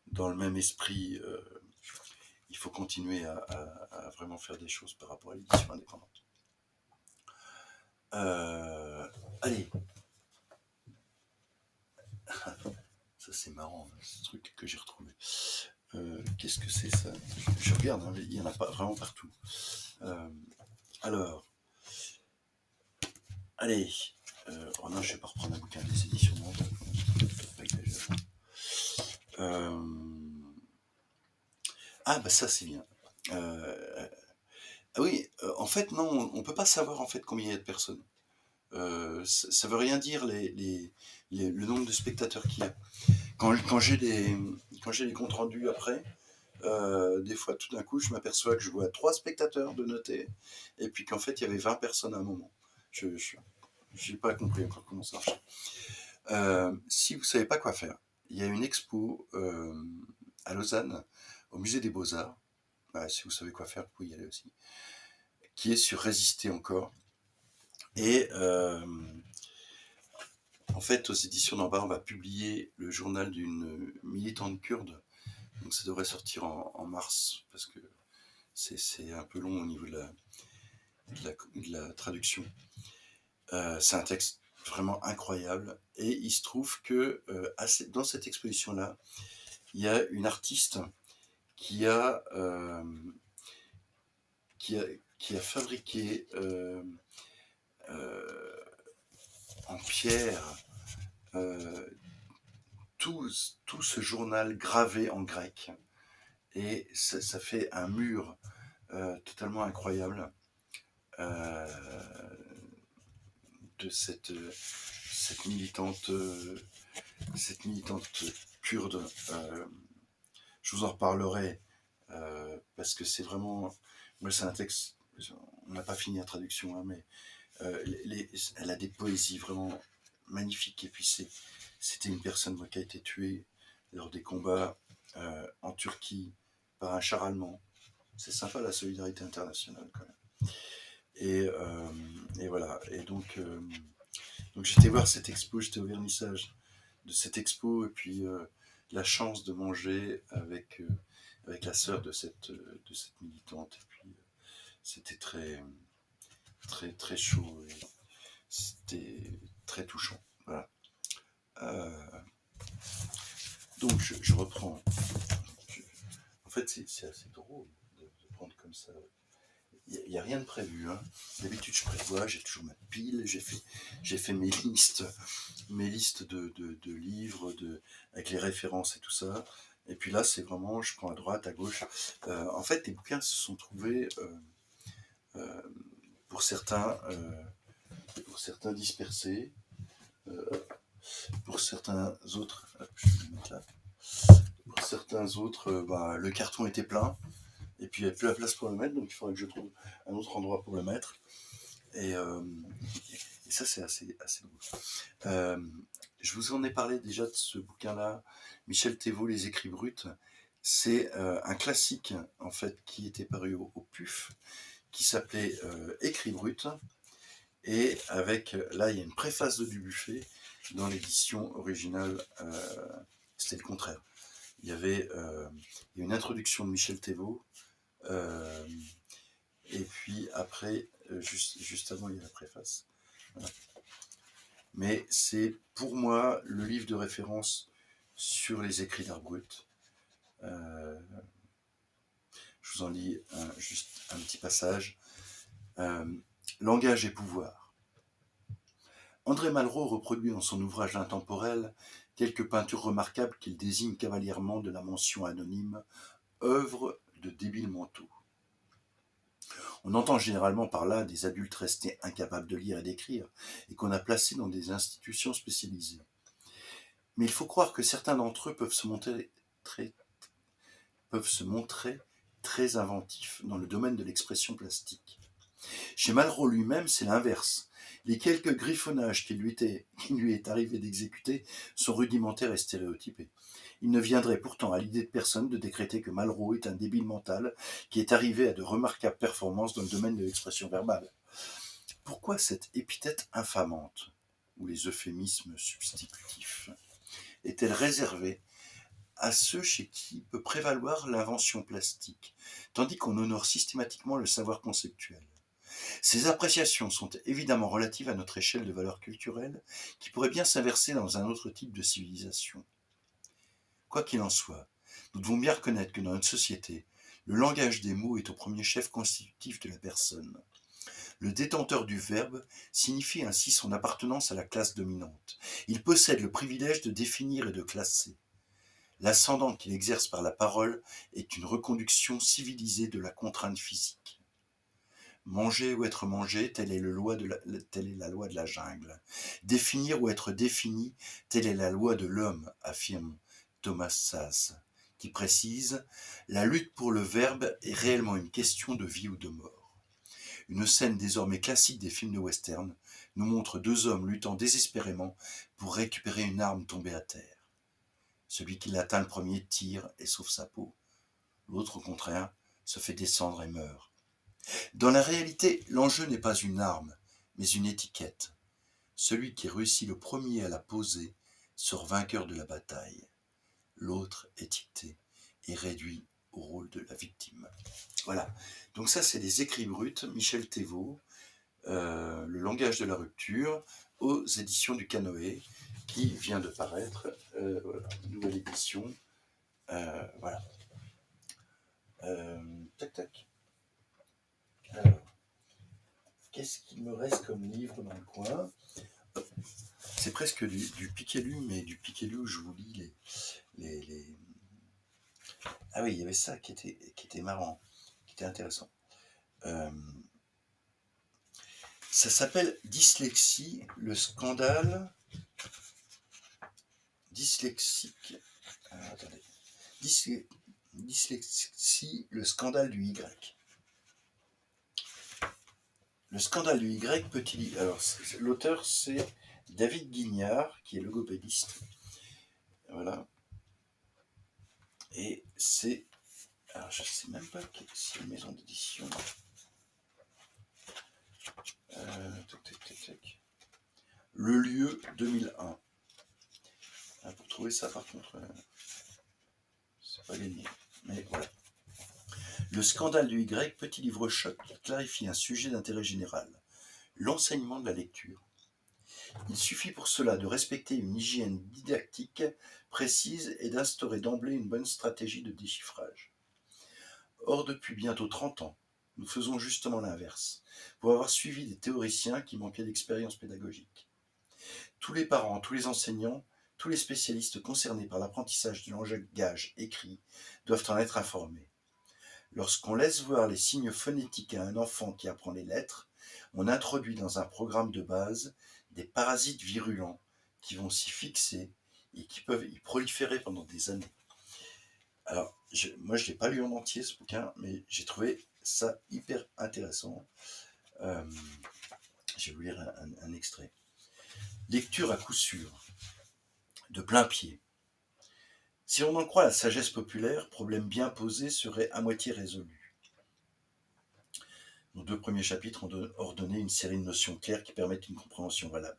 dans le même esprit. Il faut continuer à vraiment faire des choses par rapport à l'édition indépendante. Allez. Ça c'est marrant, ce truc que j'ai retrouvé. Qu'est-ce que c'est ça? Je regarde, hein, il y en a pas vraiment partout. Alors, allez. Oh non, je vais pas reprendre un bouquin des éditions Monde. Ah bah ça c'est bien. Ah oui, en fait non, on peut pas savoir en fait combien il y a de personnes. Ça veut rien dire le nombre de spectateurs qu'il y a. Quand j'ai les comptes rendus après, des fois tout d'un coup je m'aperçois que je vois 3 spectateurs de noter et puis qu'en fait il y avait 20 personnes à un moment. Je n'ai pas compris encore comment ça marche. Si vous savez pas quoi faire, il y a une expo, à Lausanne, au musée des Beaux-Arts, si vous savez quoi faire, vous pouvez y aller aussi, qui est sur Résister encore et en fait, aux éditions d'Ambar, on va publier le journal d'une militante kurde, donc ça devrait sortir en mars parce que c'est un peu long au niveau de la traduction. C'est un texte vraiment incroyable et il se trouve que dans cette exposition-là, il y a une artiste qui a, euh, qui a, qui a fabriqué euh, en pierre euh, tout, tout ce journal gravé en grec. Et ça fait un mur totalement incroyable euh, de cette militante, cette militante kurde. Je vous en reparlerai parce que c'est vraiment. Moi, c'est un texte. On n'a pas fini la traduction, hein, mais elle a des poésies vraiment magnifiques. Et puis c'était une personne moi, qui a été tuée lors des combats en Turquie par un char allemand. C'est sympa la solidarité internationale quand même. Et voilà. Et donc j'étais voir cette expo, j'étais au vernissage de cette expo et puis la chance de manger avec la sœur de cette militante. Et puis c'était très, très, très chaud et c'était très touchant. Voilà. Euh, donc je reprends. Je- En fait, c'est assez drôle de prendre comme ça. Il n'y a rien de prévu. Hein. D'habitude, je prévois, j'ai toujours ma pile, j'ai fait mes listes de livres, avec les références et tout ça. Et puis là, c'est vraiment, je prends à droite, à gauche. En fait, les bouquins se sont trouvés, euh, pour certains dispersés, euh, pour certains autres, je vais le mettre là. Pour certains autres, le carton était plein, et puis il n'y avait plus la place pour le mettre, donc il faudrait que je trouve un autre endroit pour le mettre. Et ça, c'est assez drôle. Je vous en ai parlé déjà de ce bouquin-là, Michel Thévault, Les Écrits bruts. C'est un classique, en fait, qui était paru au PUF, qui s'appelait Écrits bruts. Et là, il y a une préface de Dubuffet. Dans l'édition originale, c'était le contraire. Il y avait une introduction de Michel Thévault, euh, et puis après, juste avant, il y a la préface. Voilà. Mais c'est pour moi le livre de référence sur les écrits d'art brut. Euh, je vous en lis juste un petit passage. Euh, Langage et pouvoir. André Malraux reproduit dans son ouvrage intemporel quelques peintures remarquables qu'il désigne cavalièrement de la mention anonyme œuvre de débiles mentaux. On entend généralement par là des adultes restés incapables de lire et d'écrire et qu'on a placés dans des institutions spécialisées. Mais il faut croire que certains d'entre eux peuvent se montrer très inventifs dans le domaine de l'expression plastique. Chez Malraux lui-même, c'est l'inverse. Les quelques griffonnages qu'il lui est arrivé d'exécuter sont rudimentaires et stéréotypés. Il ne viendrait pourtant à l'idée de personne de décréter que Malraux est un débile mental qui est arrivé à de remarquables performances dans le domaine de l'expression verbale. Pourquoi cette épithète infamante, ou les euphémismes substitutifs, est-elle réservée à ceux chez qui peut prévaloir l'invention plastique, tandis qu'on honore systématiquement le savoir conceptuel? Ces appréciations sont évidemment relatives à notre échelle de valeurs culturelles, qui pourrait bien s'inverser dans un autre type de civilisation. Quoi qu'il en soit, nous devons bien reconnaître que dans notre société, le langage des mots est au premier chef constitutif de la personne. Le détenteur du verbe signifie ainsi son appartenance à la classe dominante. Il possède le privilège de définir et de classer. L'ascendant qu'il exerce par la parole est une reconduction civilisée de la contrainte physique. Manger ou être mangé, telle est la loi de la jungle. Définir ou être défini, telle est la loi de l'homme, affirme Thomas Szasz, qui précise « La lutte pour le verbe est réellement une question de vie ou de mort. Une scène désormais classique des films de western nous montre deux hommes luttant désespérément pour récupérer une arme tombée à terre. Celui qui l'atteint le premier tire et sauve sa peau. L'autre, au contraire, se fait descendre et meurt. Dans la réalité, l'enjeu n'est pas une arme, mais une étiquette. Celui qui réussit le premier à la poser sort vainqueur de la bataille. L'autre, étiqueté, est réduit au rôle de la victime. Voilà. Donc ça, c'est des écrits bruts, Michel Thévaux, Le langage de la rupture, aux éditions du Canoë, qui vient de paraître, voilà, nouvelle édition. Voilà. Tac, tac. Alors, qu'est-ce qu'il me reste comme livre dans le coin? C'est presque du Piquelu, mais du Piquelu où je vous lis les... Ah oui, il y avait ça qui était marrant, qui était intéressant. Ça s'appelle Dyslexie, le scandale... Dyslexique... attendez. Dyslexie, le scandale du Y. Le scandale du Y peut-il... Alors, l'auteur, c'est David Guignard, qui est logopédiste. Voilà. Et c'est... Alors, je ne sais même pas si c'est une maison d'édition. Le lieu 2001. Ah, pour trouver ça, par contre, c'est pas gagné. Mais voilà. Le scandale du Y, petit livre choc qui clarifie un sujet d'intérêt général. L'enseignement de la lecture. Il suffit pour cela de respecter une hygiène didactique précise et d'instaurer d'emblée une bonne stratégie de déchiffrage. Or, depuis bientôt 30 ans, nous faisons justement l'inverse, pour avoir suivi des théoriciens qui manquaient d'expérience pédagogique. Tous les parents, tous les enseignants, tous les spécialistes concernés par l'apprentissage du langage écrit doivent en être informés. Lorsqu'on laisse voir les signes phonétiques à un enfant qui apprend les lettres, on introduit dans un programme de base des parasites virulents qui vont s'y fixer et qui peuvent y proliférer pendant des années. Alors, moi je ne l'ai pas lu en entier ce bouquin, mais j'ai trouvé ça hyper intéressant. Je vais vous lire un extrait. Lecture à coup sûr, de plein pied. Si l'on en croit la sagesse populaire, problème bien posé serait à moitié résolu. Nos deux premiers chapitres ont ordonné une série de notions claires qui permettent une compréhension valable.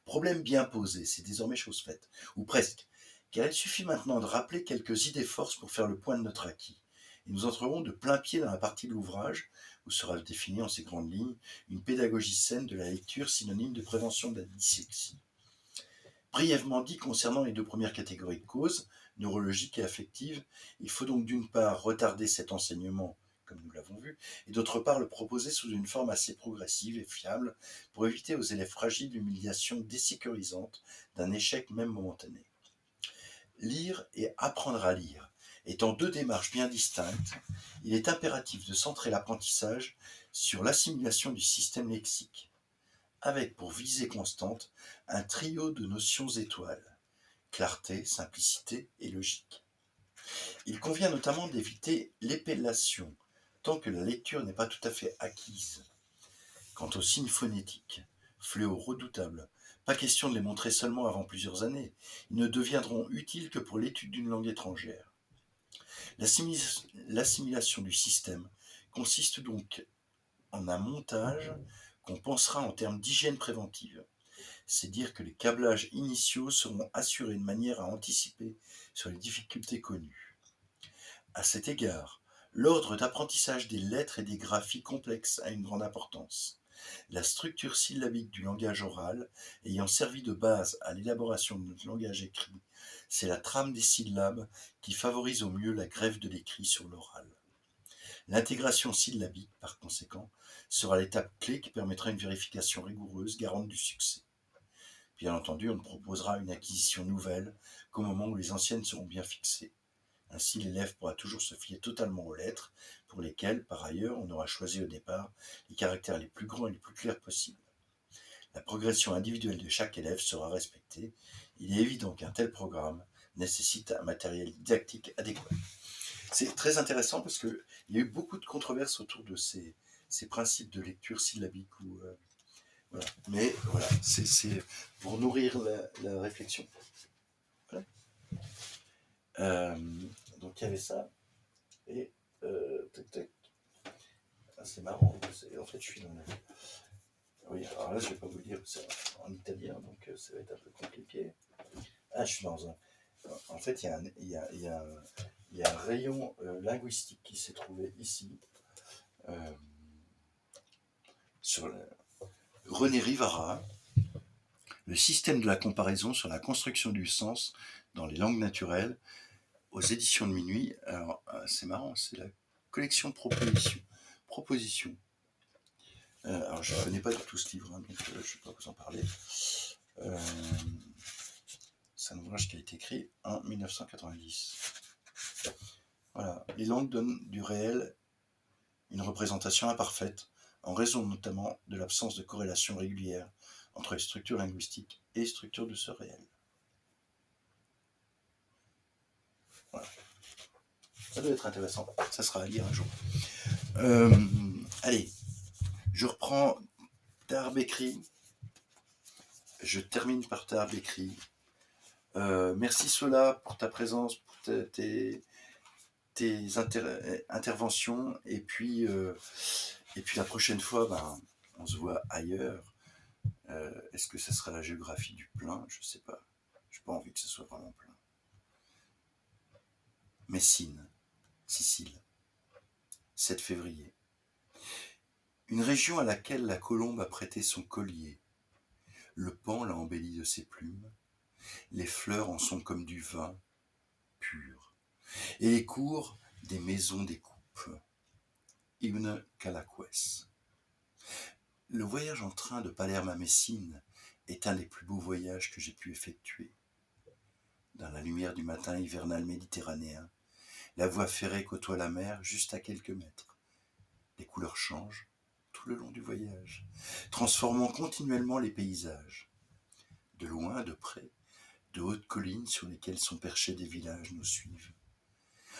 Problème bien posé, c'est désormais chose faite, ou presque, car il suffit maintenant de rappeler quelques idées forces pour faire le point de notre acquis. Et nous entrerons de plein pied dans la partie de l'ouvrage, où sera définie en ces grandes lignes une pédagogie saine de la lecture synonyme de prévention de la dyslexie. Brièvement dit concernant les deux premières catégories de causes, neurologiques et affectives, il faut donc d'une part retarder cet enseignement, comme nous l'avons vu, et d'autre part le proposer sous une forme assez progressive et fiable pour éviter aux élèves fragiles l'humiliation désécurisante d'un échec même momentané. Lire et apprendre à lire étant deux démarches bien distinctes, il est impératif de centrer l'apprentissage sur l'assimilation du système lexique, avec pour visée constante un trio de notions étoiles, clarté, simplicité et logique. Il convient notamment d'éviter l'épellation, tant que la lecture n'est pas tout à fait acquise. Quant aux signes phonétiques, fléaux redoutables, pas question de les montrer seulement avant plusieurs années, ils ne deviendront utiles que pour l'étude d'une langue étrangère. L'assimilation du système consiste donc en un montage qu'on pensera en termes d'hygiène préventive. C'est dire que les câblages initiaux seront assurés de manière à anticiper sur les difficultés connues. À cet égard, l'ordre d'apprentissage des lettres et des graphies complexes a une grande importance. La structure syllabique du langage oral, ayant servi de base à l'élaboration de notre langage écrit, c'est la trame des syllabes qui favorise au mieux la greffe de l'écrit sur l'oral. L'intégration syllabique, par conséquent, sera l'étape clé qui permettra une vérification rigoureuse garante du succès. Bien entendu, on ne proposera une acquisition nouvelle qu'au moment où les anciennes seront bien fixées. Ainsi, l'élève pourra toujours se fier totalement aux lettres, pour lesquelles, par ailleurs, on aura choisi au départ les caractères les plus grands et les plus clairs possibles. La progression individuelle de chaque élève sera respectée. Il est évident qu'un tel programme nécessite un matériel didactique adéquat. C'est très intéressant parce qu'il y a eu beaucoup de controverses autour de ces ces principes de lecture syllabique ou voilà. Mais voilà, c'est pour nourrir la réflexion. Voilà. Euh, donc il y avait ça. Et tac, tac. Ah, c'est marrant. En fait, je suis dans la... Oui, alors là, je vais pas vous le dire, c'est en italien, donc ça va être un peu compliqué. Ah, je suis dans un... En fait, il y a un rayon linguistique qui s'est trouvé ici, euh, sur René Rivara, le système de la comparaison sur la construction du sens dans les langues naturelles, aux éditions de Minuit. Alors, c'est marrant, c'est la collection de propositions. Alors, je ne connais pas du tout ce livre, hein, donc je ne vais pas vous en parler. C'est un ouvrage qui a été écrit en 1990. Voilà. Les langues donnent du réel une représentation imparfaite, en raison notamment de l'absence de corrélation régulière entre les structures linguistiques et les structures de ce réel. Voilà. Ça doit être intéressant. Ça sera à lire un jour. Allez, je reprends Tahar-Bekri. Je termine par Tahar-Bekri. Merci Sola pour ta présence, pour tes interventions. Et puis la prochaine fois, ben, on se voit ailleurs. Est-ce que ça sera la géographie du plein? Je sais pas. J'ai pas envie que ce soit vraiment plein. Messine, Sicile, 7 février. Une région à laquelle la colombe a prêté son collier. Le paon l'a embellie de ses plumes. Les fleurs en sont comme du vin pur. Et les cours des maisons découpent. Hymne Calaquès. Le voyage en train de Palerme à Messine est un des plus beaux voyages que j'ai pu effectuer. Dans la lumière du matin hivernal méditerranéen, la voie ferrée côtoie la mer juste à quelques mètres. Les couleurs changent tout le long du voyage, transformant continuellement les paysages. De loin, de près, de hautes collines sur lesquelles sont perchés des villages nous suivent.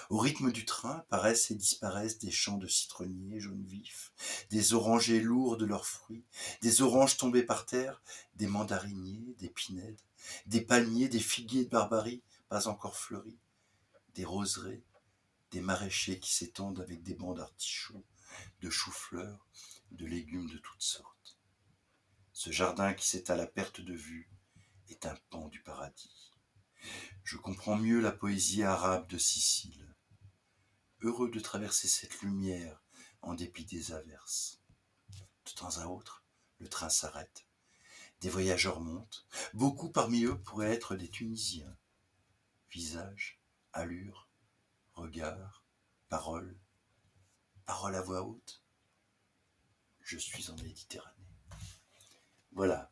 Au rythme du train paraissent et disparaissent des champs de citronniers jaunes vifs, des orangers lourds de leurs fruits, des oranges tombées par terre, des mandariniers, des pinèdes, des palmiers, des figuiers de Barbarie pas encore fleuris, des roseraies, des maraîchers qui s'étendent avec des bancs d'artichauts, de choux-fleurs, de légumes de toutes sortes. Ce jardin qui s'étale à perte de vue est un pan du paradis. Je comprends mieux la poésie arabe de Sicile. Heureux de traverser cette lumière en dépit des averses. De temps à autre, le train s'arrête. Des voyageurs montent. Beaucoup parmi eux pourraient être des Tunisiens. Visage, allure, regard, parole, parole à voix haute. Je suis en Méditerranée. Voilà.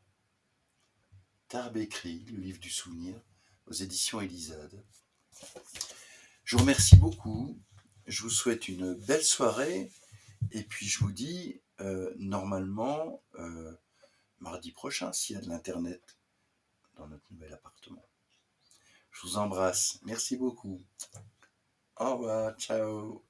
Tahar-Bekri, le livre du souvenir, aux éditions Elisade. Je vous remercie beaucoup. Je vous souhaite une belle soirée. Et puis je vous dis, normalement, mardi prochain, s'il y a de l'internet dans notre nouvel appartement. Je vous embrasse. Merci beaucoup. Au revoir. Ciao.